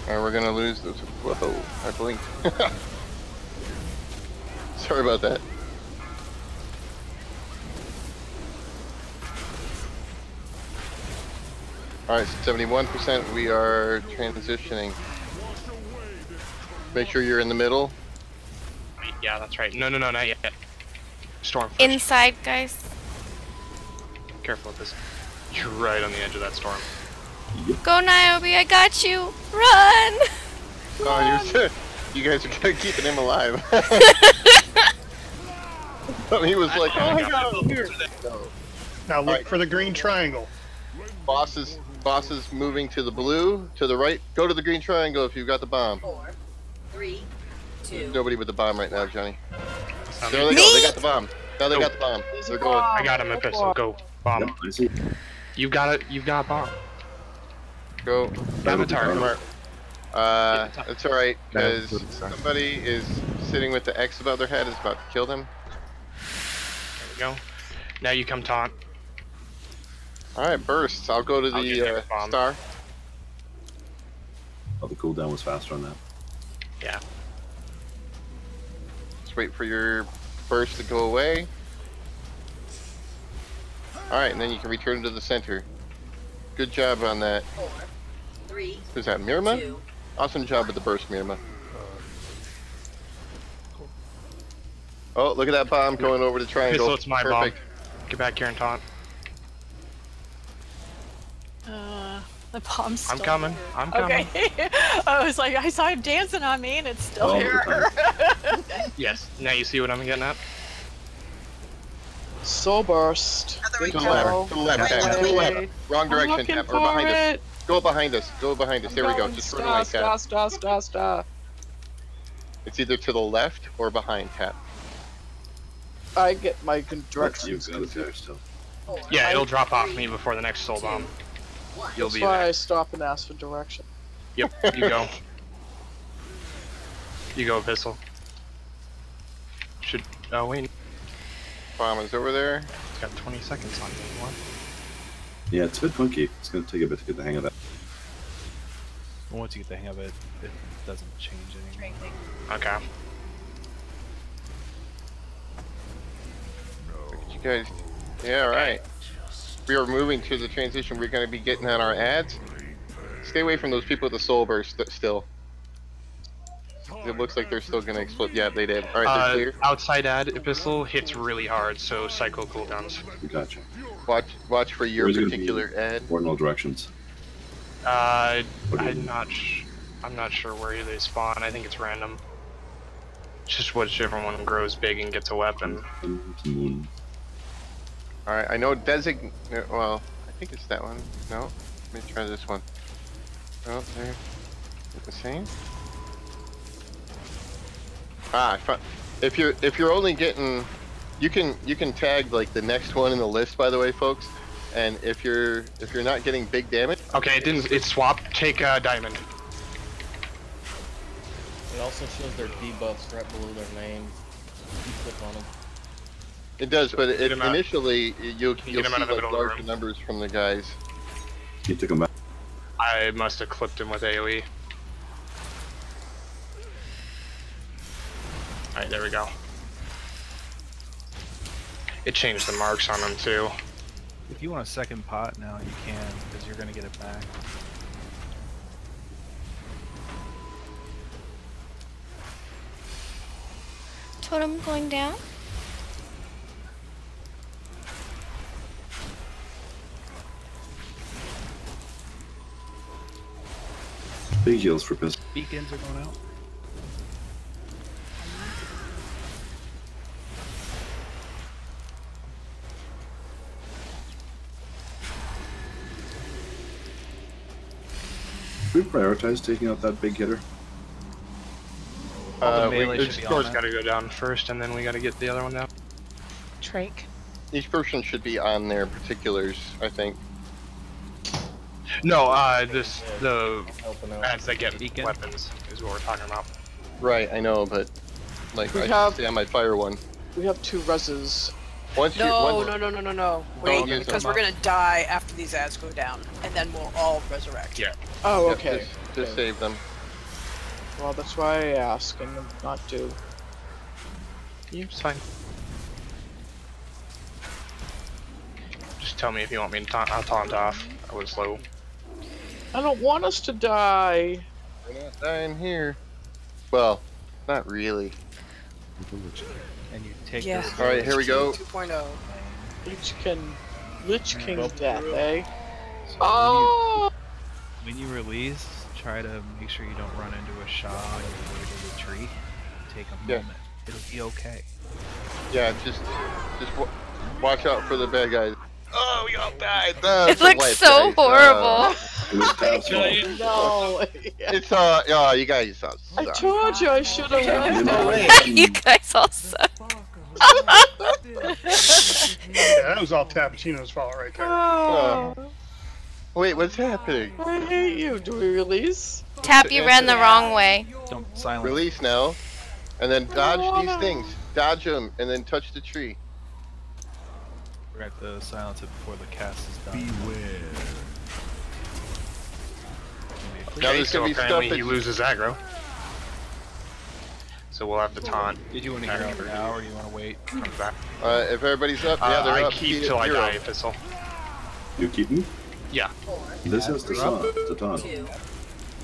Alright, we're gonna lose those. Whoa, I blinked. Sorry about that. Alright, 71%, we are transitioning. Make sure you're in the middle. Yeah, that's right. No, not yet. Storm first. inside, guys. Careful with this. You're right on the edge of that storm. Go, Niobe. I got you. Run. Oh, you guys are keeping him alive. He was like, oh my god, I'm here. Now look Alright. for the green triangle. Boss is moving to the blue, to the right. Go to the green triangle if you've got the bomb. 4, 3, 2. Nobody with the bomb right now, Johnny. There they go. They got the bomb. Now they got the bomb. They're going. I got him a pistol. Go. Bomb. Yep, I see. You got it. You've got a bomb. Go. Avatar. It's alright, because somebody is sitting with the X above their head, is about to kill them. There we go. Now you come taunt. Alright, bursts. I'll go to I'll get the the bomb. star. Oh, the cooldown was faster on that. Yeah. Just wait for your burst to go away. Alright, and then you can return to the center. Good job on that. 4, 3, Who's that, Mirma? 2, Awesome job with the burst, Mirma. Oh, look at that bomb going over the triangle. Pistol, it's my Perfect. bomb. Get back here and taunt. The bomb's still I'm coming. here. I'm coming. Okay. I was like, I saw him dancing on me and it's still All the here. Yes. Now you see what I'm getting at? Soul burst. To the left. To the left. Tap. To the left. Wrong direction. looking Tap. Or behind for us. Go behind us. Go behind us. There we go. Just further away, Tap. Star. It's either to the left or behind, Tap. I get my You've directions. got it there still. Yeah, it'll drop off me before the next soul bomb. You'll That's be why there. I stop and ask for direction. Yep, you go. You go, Pistol. Should. Oh, wait. Bomb is over there. It's got 20 seconds on me. What? Yeah, it's a bit funky. It's going to take a bit to get the hang of that. Once you get the hang of it, it doesn't change anything. Okay. You guys. Yeah, right. We are moving to the transition. We're going to be getting on our ads. Stay away from those people with the soul burst still. It looks like they're still going to explode. Yeah, they did. Alright, they're clear. Outside ad pistol hits really hard, so cycle cooldowns. Gotcha. Watch for your Where's it gonna particular be? ad. Ordinal directions. I'm not sure where they spawn. I think it's random. Just whichever one grows big and gets a weapon. Moon. Alright, I know well, I think it's that one. No? Let me try this one. Oh, there. Is it the same? Ah, if you're only getting, you can tag like the next one in the list, by the way, folks. And if you're not getting big damage. Okay, it didn't. It swapped. Take diamond. It also shows their debuffs right below their name. You click on them. It does, but initially you'll see get him out of the like middle of the larger room? numbers from the guys. You took him back. I must have clipped him with AoE. Alright, there we go. It changed the marks on them too. If you want a second pot now, you can, because you're going to get it back. Totem going down. Big heals for pistol. Beacons are going out. We prioritize taking out that big hitter. The score's got to go down first, and then we got to get the other one down. Trank. Each person should be on their particulars, I think. No, the ads that get weapons is what we're talking about. Right, I know, but like We I have- should stay on my fire one. We have 2 reses. Once No. Wait, Don't use because them we're up. gonna die after these ads go down, and then we'll all resurrect. Yeah. Oh, Yep, okay. Just save them. Well, that's why I ask and not do. It's fine. Just tell me if you want me to I'll taunt off. I was low. I don't want us to die. We're not dying here. Well, not really. And you take Yeah. this. All right, here we go. 2.0. Lich King's death, eh? So Oh! when you release, try to make sure you don't run into a shot or into the tree. Take a Yeah. moment. It'll be okay. Yeah, just watch out for the bad guys. Oh, we all died. It looks so horrible. It was Tav's fault. No. It's you guys suck. I told you I should have You guys all suck. Yeah, that was all Tappuccino's fault right there. Oh, Wait, what's happening? I hate you. Do we release? Tap, you ran the wrong way. Don't silence. Release now, and then dodge wanna- these things. Dodge them, and then touch the tree. We're at the silence it before the cast is done. Now Okay, there's so gonna be stuff apparently he that's- loses aggro. So we'll have the taunt. Did you want to hear it now, or do you want to wait? Comes back. If everybody's up, yeah, they're I up. keep Be till I zero. die, Pistol. You keep him? Yeah. This is the taunt. The taunt.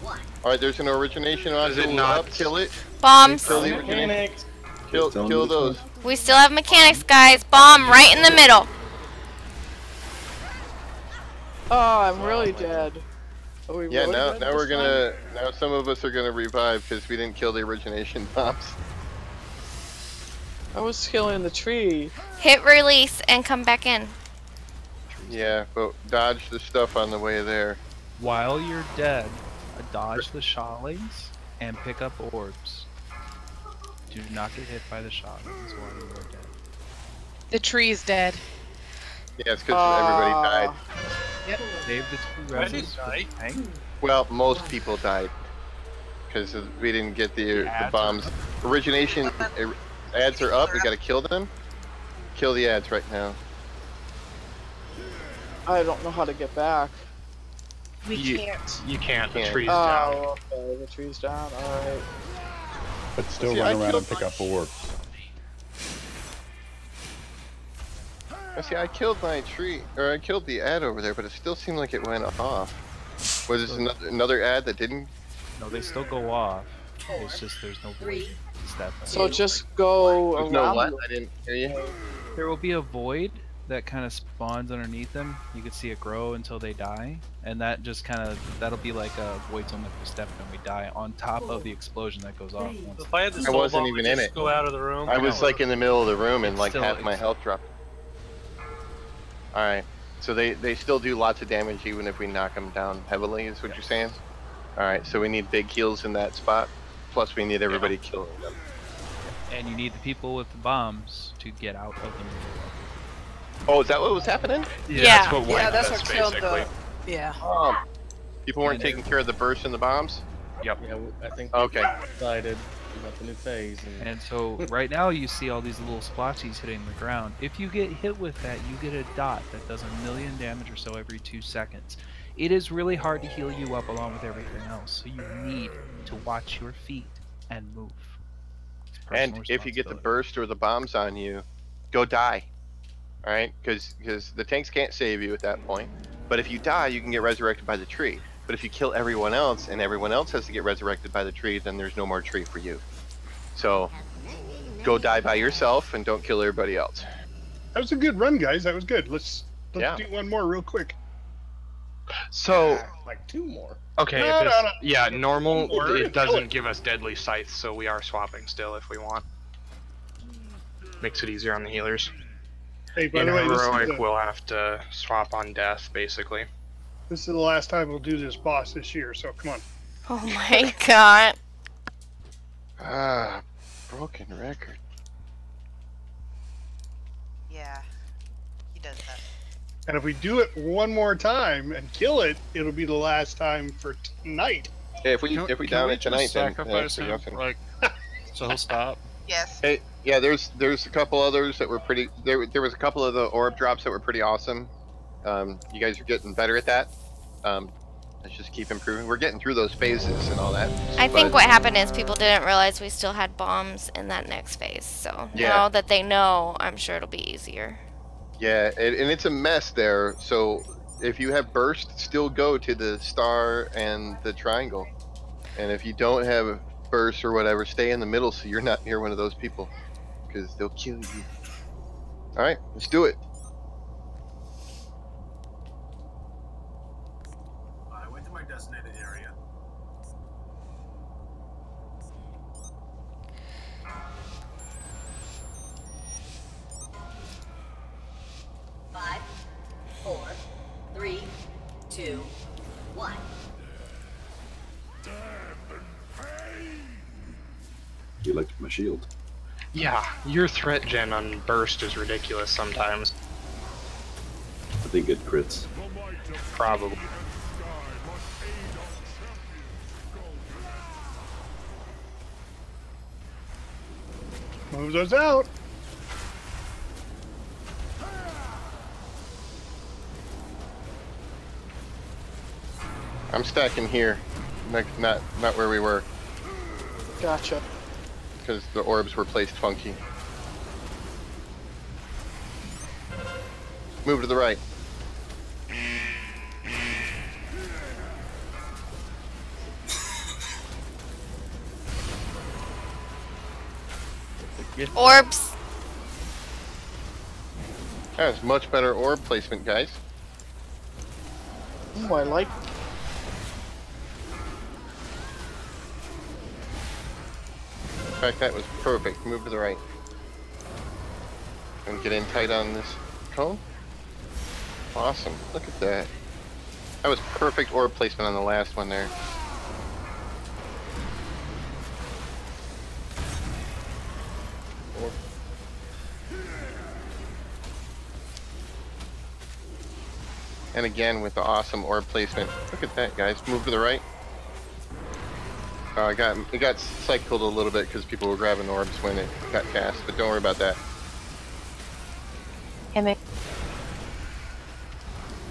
Alright, there's an origination on it. Not kill it. Bombs. Kill the origination. Kill those. We still have mechanics, guys. Bomb right in the middle. Oh, I'm really dead. Are we Yeah, really now dead we're this gonna. Now some of us are gonna revive because we didn't kill the origination bombs. time? I was killing the tree. Hit release and come back in. Yeah, but dodge the stuff on the way there. While you're dead, dodge the shocklings and pick up orbs. Do not get hit by the shocklings while you are dead. The tree's dead. Yeah, it's because everybody died. Yep. Save the two reses for the tank. Well, most people died because we didn't get the bombs. Origination ads are up. We gotta kill them. Kill the ads right now. I don't know how to get back. You can't. The tree's down. down. Okay, the tree's down. Alright. But still See, run I around killed and pick up orbs. See, I killed my tree, or I killed the ad over there, but it still seemed like it went off. Was this another ad that didn't? No, they still go off. It's just there's no void step. So just go There's around. no what? I didn't hear you. There will be a void that kind of spawns underneath them. You can see it grow until they die, and that just kind of that'll be like a void zone that we step and we die on top of the explosion that goes off. Once If I had the I soul wasn't bomb, even I'd in just it. go out of the room. I was like in the middle of the room and It's like still- half my health dropped. Alright, so they still do lots of damage even if we knock them down heavily, is what you're saying? Alright, so we need big heals in that spot, plus we need everybody killing them. and you need the people with the bombs to get out of the middle. Oh, is that what was happening? Yeah. That's what Yeah, wiped that's us, what killed basically. the. Yeah. People weren't taking care of the burst and the bombs? Yep. Yeah, I think Okay. we decided about the new phase. And so right now you see all these little splotches hitting the ground. If you get hit with that, you get a dot that does 1,000,000 damage or so every 2 seconds. It is really hard to heal you up along with everything else, so you need to watch your feet and move. It's personal And if you get the responsibility. burst or the bombs on you, go die. Alright? Because the tanks can't save you at that point. But if you die, you can get resurrected by the tree. But if you kill everyone else, and everyone else has to get resurrected by the tree, then there's no more tree for you. So, go die by yourself and don't kill everybody else. That was a good run, guys. That was good. Let's Yeah. do one more real quick. So, Like 2 more. okay, No, if no, it's, no. yeah, normal, Or it kill doesn't it. give us deadly scythes, so we are swapping still if we want. Makes it easier on the healers. Hey, by In the way, heroic, we'll have to swap on death, basically. this is the last time we'll do this boss this year, so come on. Oh my god. Ah, broken record. Yeah, he does that. And if we do it one more time and kill it, it'll be the last time for tonight. Yeah, if we down it tonight, then sacrifice yeah, him, like, so he'll stop. Yes. Hey, yeah, there's a couple others that were pretty. There was a couple of the orb drops that were pretty awesome. You guys are getting better at that. Let's just keep improving. We're getting through those phases and all that. I think but- what happened is people didn't realize we still had bombs in that next phase. So Yeah. now that they know, I'm sure it'll be easier. Yeah, and it's a mess there. So if you have burst, still go to the star and the triangle. And if you don't have burst or whatever, stay in the middle so you're not near one of those people, because they'll kill you. All right, let's do it. I went to my designated area. Five, 4, 3, 2, 1. You like my shield? Yeah, your threat gen on burst is ridiculous sometimes. I think it crits. Probably. Move those out. I'm stacking here, not where we were, Gotcha. because the orbs were placed funky. Move to the right. Orbs. That's much better orb placement, guys. Ooh, I like. In fact, that was perfect. Move to the right. And get in tight on this cone. Awesome. Look at that. That was perfect orb placement on the last one there. And again with the awesome orb placement. Look at that, guys. Move to the right. It got cycled a little bit because people were grabbing orbs when it got cast, but don't worry about that.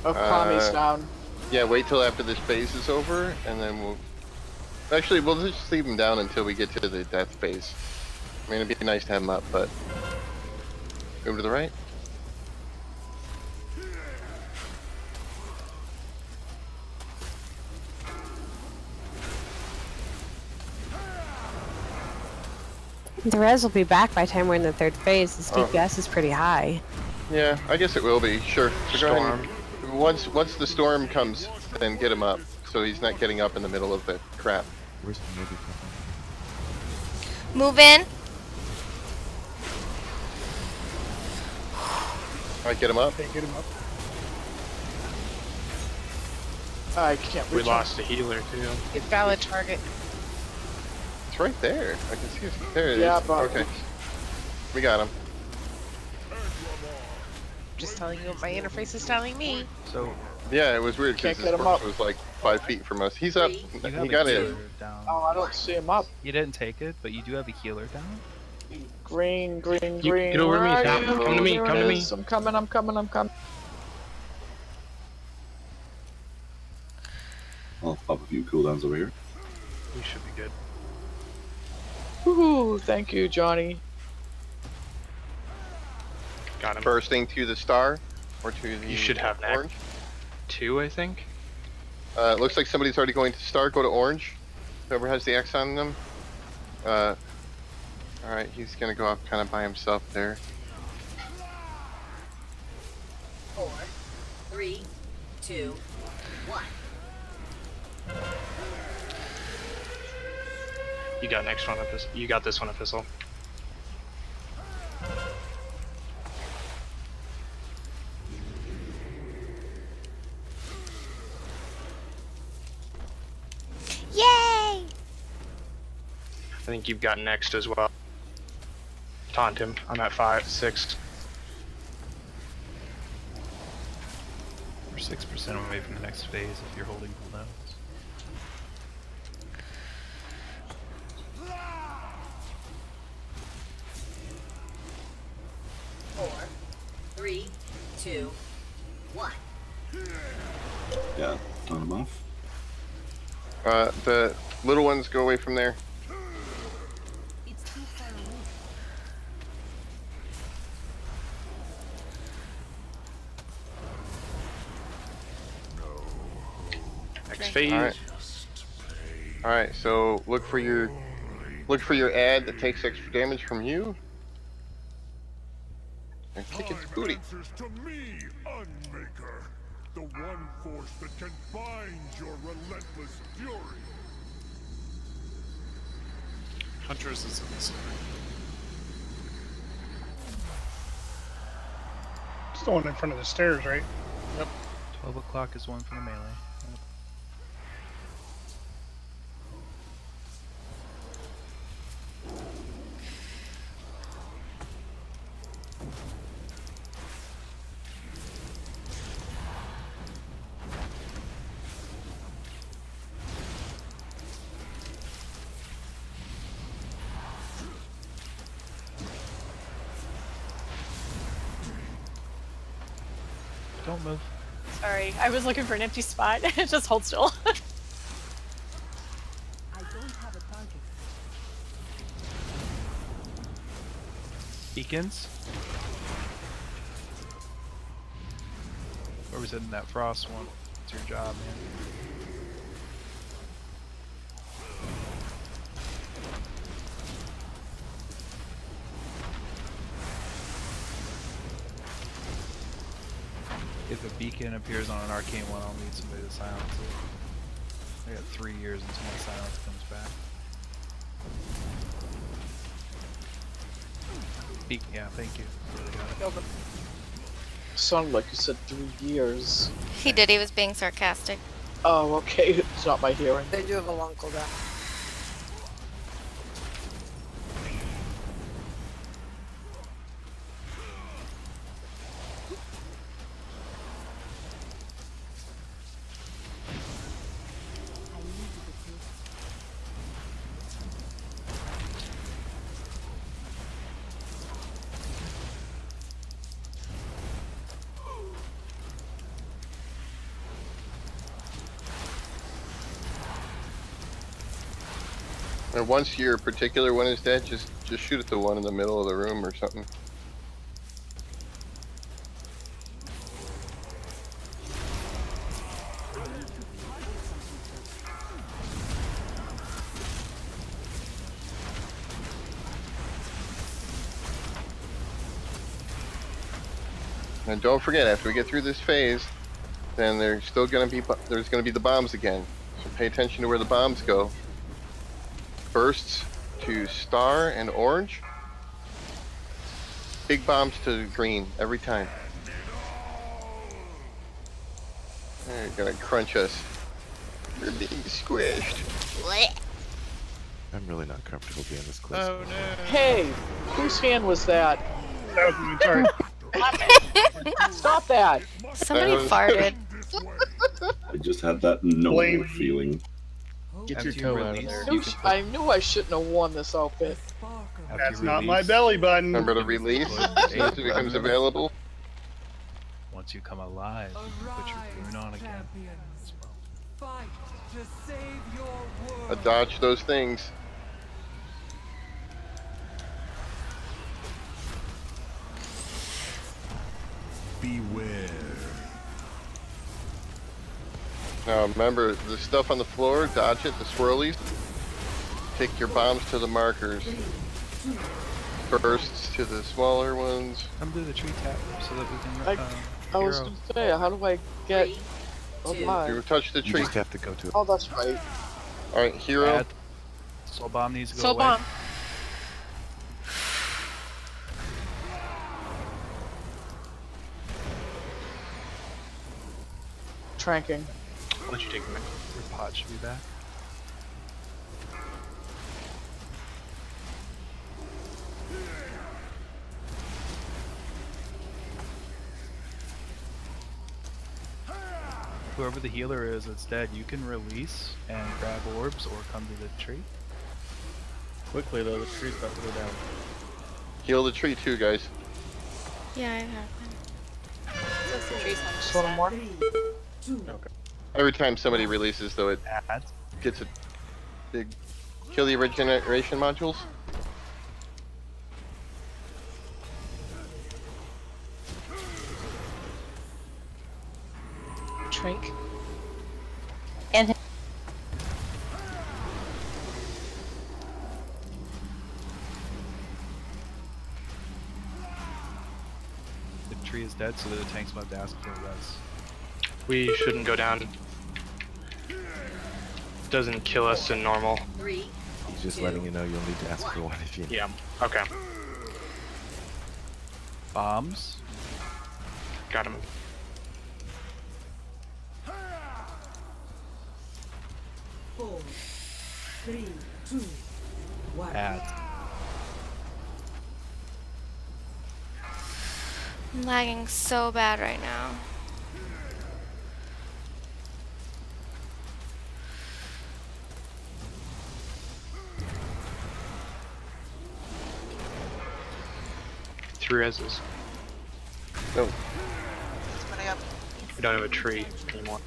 Oh, Kami's down. Yeah, wait till after this phase is over, and then we'll... Actually, we'll just leave him down until we get to the death phase. I mean, it'd be nice to have him up, but... Move to the right. The res will be back by the time we're in the third phase. This DPS is pretty high. Yeah, I guess it will be. Sure. So go ahead and, once the storm comes, then get him up, so he's not getting up in the middle of the crap. Where's the movie? Move in. Alright, get him up. Okay, get him up. I can't reach We him. lost a healer too. Get valid target. It's right there. I can see it. There it is. Yeah, but okay. We got him. Just telling you what my interface is telling me. So Yeah, it was weird because Can't get this him corpse up. was like 5 feet from us. He's up. you He have got a it. healer down. Oh, I don't see him up. You didn't take it, but you do have a healer down. Green, green, You green. get over to me, Where are Tom. you? Come to me, There come it to me. is. I'm coming, I'm coming, I'm coming. I'll pop a few cooldowns over here. You should be good. Woohoo! Thank you, Johnny. Got him. Bursting to the star, or to the You should have that. orange. 2, I think. It looks like somebody's already going to star. Go to orange. Whoever has the X on them. Alright, he's gonna go up kind of by himself there. 4, 3, 2, 1. You got next one, you got this one, Epistle. Yay! I think you've got next as well. Taunt him. I'm at 5, 6. We're 6% away from the next phase if you're holding cooldowns. Four, 3, 2, 1. Yeah, turn them off. The little ones go away from there. It's too far away. Next phase. Alright. Alright, so look for your ad that takes extra damage from you. And kick its booty. Answers to me, Unmaker. The one force that can bind your relentless fury. Huntress is in the center. It's the one in front of the stairs, right? Yep. 12 o'clock is one for the melee. Yep. Don't move. Sorry, I was looking for an empty spot. Just hold still. I don't have a target. Beacons. Whoever's in that frost one, it's your job, man. beacon appears on an arcane one, I'll need somebody to silence it. I got 3 years until my silence comes back. Yeah, thank you. Really got it. Sounded like you said 3 years. He did. He was being sarcastic. Oh, okay. It's not my hearing. They do have a long cooldown. And once your particular one is dead, just shoot at the one in the middle of the room or something. And don't forget, after we get through this phase, then there's gonna be the bombs again. So pay attention to where the bombs go. Bursts to star and orange. Big bombs to green every time. They're gonna crunch us. We're being squished. I'm really not comfortable being this close. Oh no. Hey, whose hand was that? That was me, sorry. Stop that! Somebody farted. I just had that no feeling. Get your toe out of there. I knew I shouldn't have worn this outfit. That's not my belly button. Remember to release as soon as it becomes available. Once you come alive, put your rune on again. Dodge those things. Beware. Now remember, the stuff on the floor, dodge it, the swirlies. Take your bombs to the markers. Bursts to the smaller ones. Come to the tree tap so that we can. I was gonna say, how do I get alive? You touch the You tree. just have to go to it. Oh, that's right. Alright, hero. Soul bomb needs to go Soul away. bomb. Tranking. Why don't you take a minute? Your pot should be back. Whoever the healer is that's dead, you can release and grab orbs or come to the tree. Quickly though, the tree's about to go down. Heal the tree too, guys. Yeah, I have Just one more. Okay. Every time somebody releases, though, it gets a big kill the regeneration modules. Trink. And The tree is dead, so the tank's about to ask for a res. We shouldn't go down. Doesn't kill us in normal. He's just letting you know you'll need to ask for one if you need. Yeah. Okay. Bombs. Got him. Four, 3, 2, 1. Ads. I'm lagging so bad right now. Three reses. No. Somebody up. We don't have a tree anymore.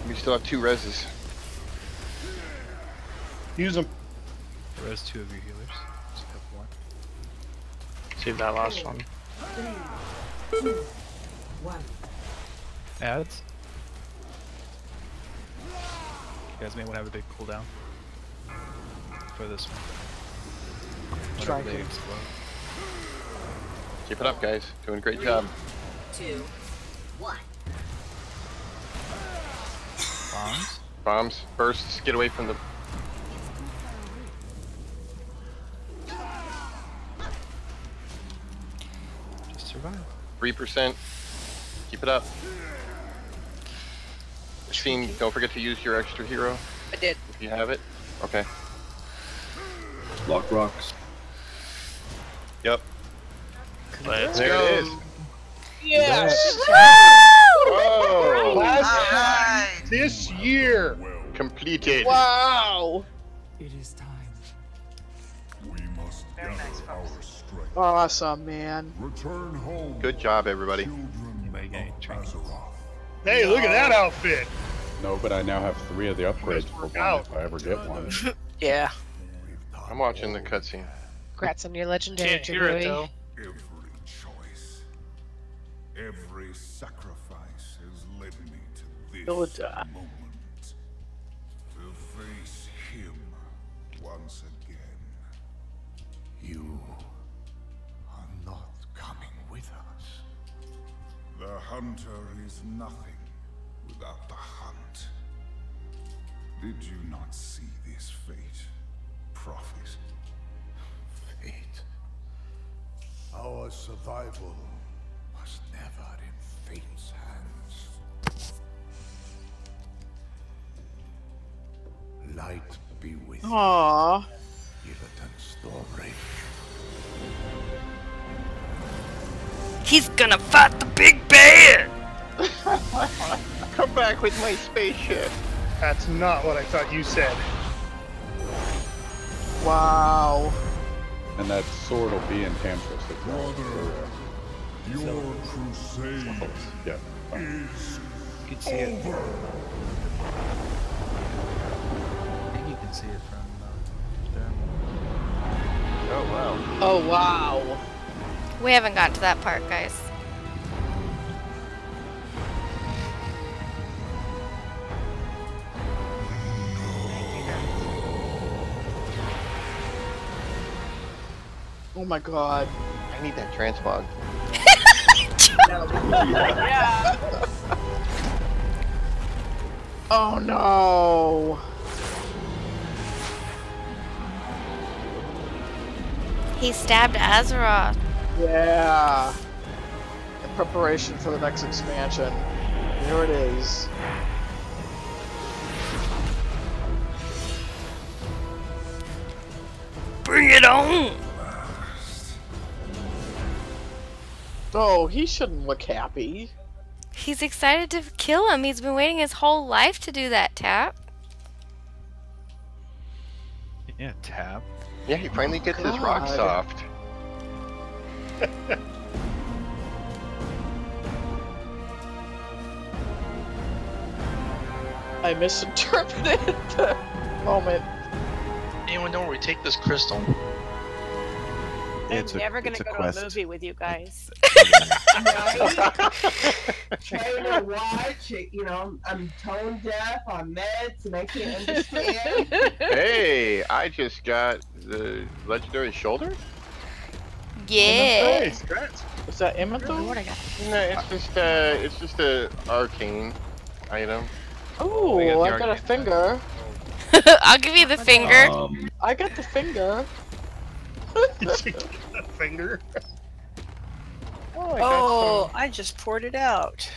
We still have 2 reses. Use them. Res 2 of your healers. Just have one. Save that last one. 3, 2, 1. Ads. guys may want to have a big cooldown for this one. Try Whenever they to. explode. Keep it up, guys. Doing a great job. 2, 1. Bombs. Bombs, bursts, get away from the. Just survive. 3%. Keep it up. Scene, don't forget to use your extra hero. I did. If you have it. Okay. Lock rocks. Yep. Let's there go. it is. Yes! Oh! Last this year. Completed. Wow! It is time. We must gather our strength. Awesome, man. Return home. Good job, everybody. Hey, look at that outfit. No, but I now have 3 of the upgrades for one if I ever get one. Yeah. I'm watching the cutscene. Congrats on your legendary Can't hear it Jubilee. though. Every choice, every sacrifice has led me to this Kil'jaeden. moment. To face him once again. You are not coming with us. The hunter is nothing without the hunt. Did you not see this fate, prophet? Fate. Our survival was never in fate's hands. Light be with you. Aww. Kil'jaeden Stormbreaker. He's gonna fight the big bad! Come back with my spaceship. That's not what I thought you said. Wow. And that sword will be in Antorus as well. Your crusade Yeah. is You can see it. over. I think you can see it from there. Oh, wow. Oh, wow. We haven't gotten to that part, guys. Oh my god. I need that transmog. Yeah. Oh no. He stabbed Azeroth. Yeah. In preparation for the next expansion. Here it is. Bring it on! Oh, he shouldn't look happy. He's excited to kill him. He's been waiting his whole life to do that, Tap. Yeah, Tap. Yeah, he finally gets his rock God. soft. I misinterpreted the moment. Anyone know where we take this crystal? I'm never gonna go to a movie with you guys. Trying to watch, you know, I'm tone deaf on meds and I can't understand. Hey, I just got the legendary shoulder. Yeah. Was that Immenthal? What I got? No, it's just a arcane item. Oh, I got a finger. I'll give you the finger. I got the finger. Did you get a finger? Oh, I just poured it out.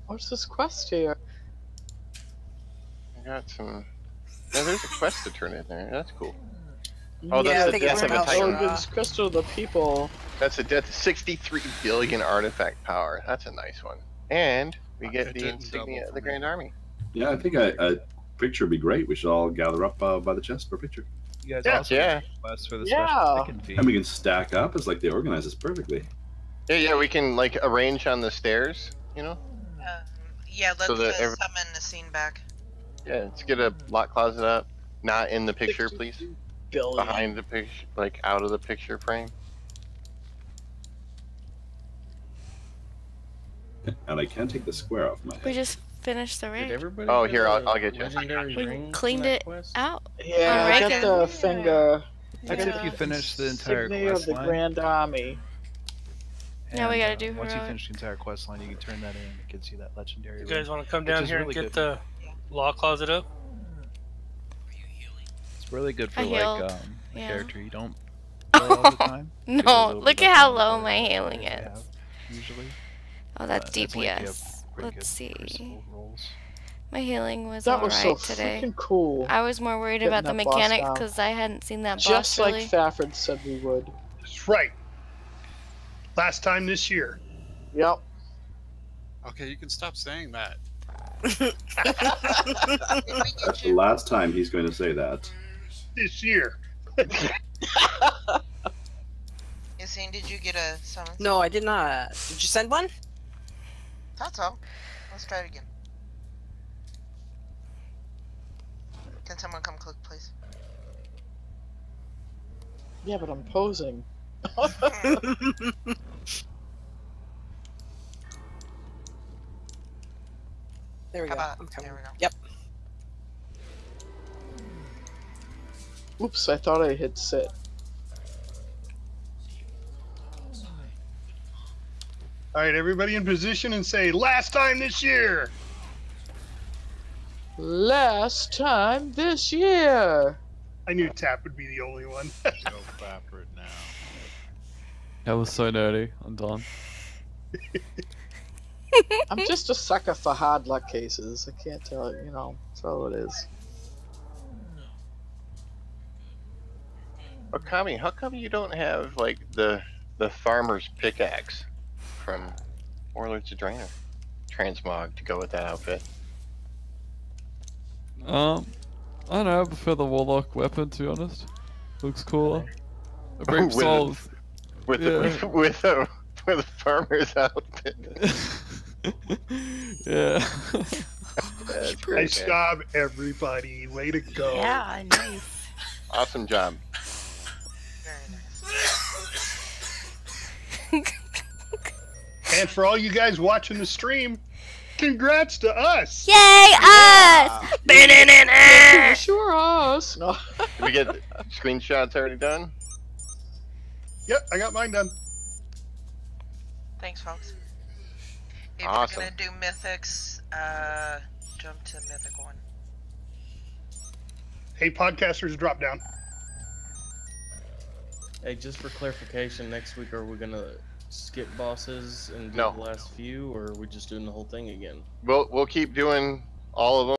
What's this quest here? I got some. Yeah, there's a quest to turn in there. That's cool. Oh, Yeah, I that's the think death it's of a about titan. Oh, this crystal of the people. That's a death. 63 billion artifact power. That's a nice one. And we get It the didn't insignia double of the for Grand me. Army. Yeah, I think a picture would be great. We should all gather up by the chest for a picture. You guys Yeah, also yeah. have requests for the Yeah. special second feed. And we can stack up. It's like they organize this perfectly. Yeah, we can like arrange on the stairs. You know. Yeah, let's So that summon the scene back. Yeah, let's get a lock closet up. Not in the picture, please. Billion. Behind the picture, like out of the picture frame. And I can't take the square off my head. We just finish the raid. Did everybody Oh, get here, a I'll get you. legendary We ring cleaned from that it quest? out. Yeah, on I got regular. the finger. I That's got if you finish the entire insignia quest of the line. Grand Army. Now we And, gotta do once you heroic. finish the entire quest line, you can turn that in. It gives you that legendary. You guys ring, want to come which down is here really and get good. the law closet up? It's really good for I like healed. a Yeah. character you don't heal all the time. Gives you a No, little look bit at less how ammo low for my the healing characters you is. have, usually. Oh, that's That's only if you have DPS. pretty Let's see. crucible rolls. My healing was That was so alright today. freaking cool. I was more worried Getting about the that boss mechanics down. because I hadn't seen that Just boss like really. Fafford said we would. That's right. Last time this year. Yep. Okay, you can stop saying that. That's the last time he's going to say that. This year. Yassine, did you get a summons? No, I did not. Did you send one? That's all. Let's try it again. Can someone come click, please? Yeah, but I'm posing. There we How go. about- I'm coming. there we go. Yep. Oops, I thought I hit sit. All right, everybody in position and say, last time this year. Last time this year. I knew Tap would be the only one. Go Fafford now. That was so nerdy. I'm done. I'm just a sucker for hard luck cases. I can't tell it, you know. That's all it is. Okami, how come you don't have like the farmer's pickaxe from Warlords of Draenor transmog to go with that outfit? I don't know. I prefer the warlock weapon, to be honest. Looks cooler. It brings With- souls. With Yeah. with a farmer's outfit. Yeah. That's great, Nice man. job, everybody. Way to go. Yeah, nice. Awesome job. And for all you guys watching the stream, congrats to us. Yay, us! Sure us. No. Did we get screenshots already done? Yep, I got mine done. Thanks, folks. If Awesome. you're gonna do mythics, jump to mythic 1. Hey, podcasters, drop down. Hey, just for clarification, next week are we gonna skip bosses and do No. the last few, or are we just doing the whole thing again? We'll keep doing all of them.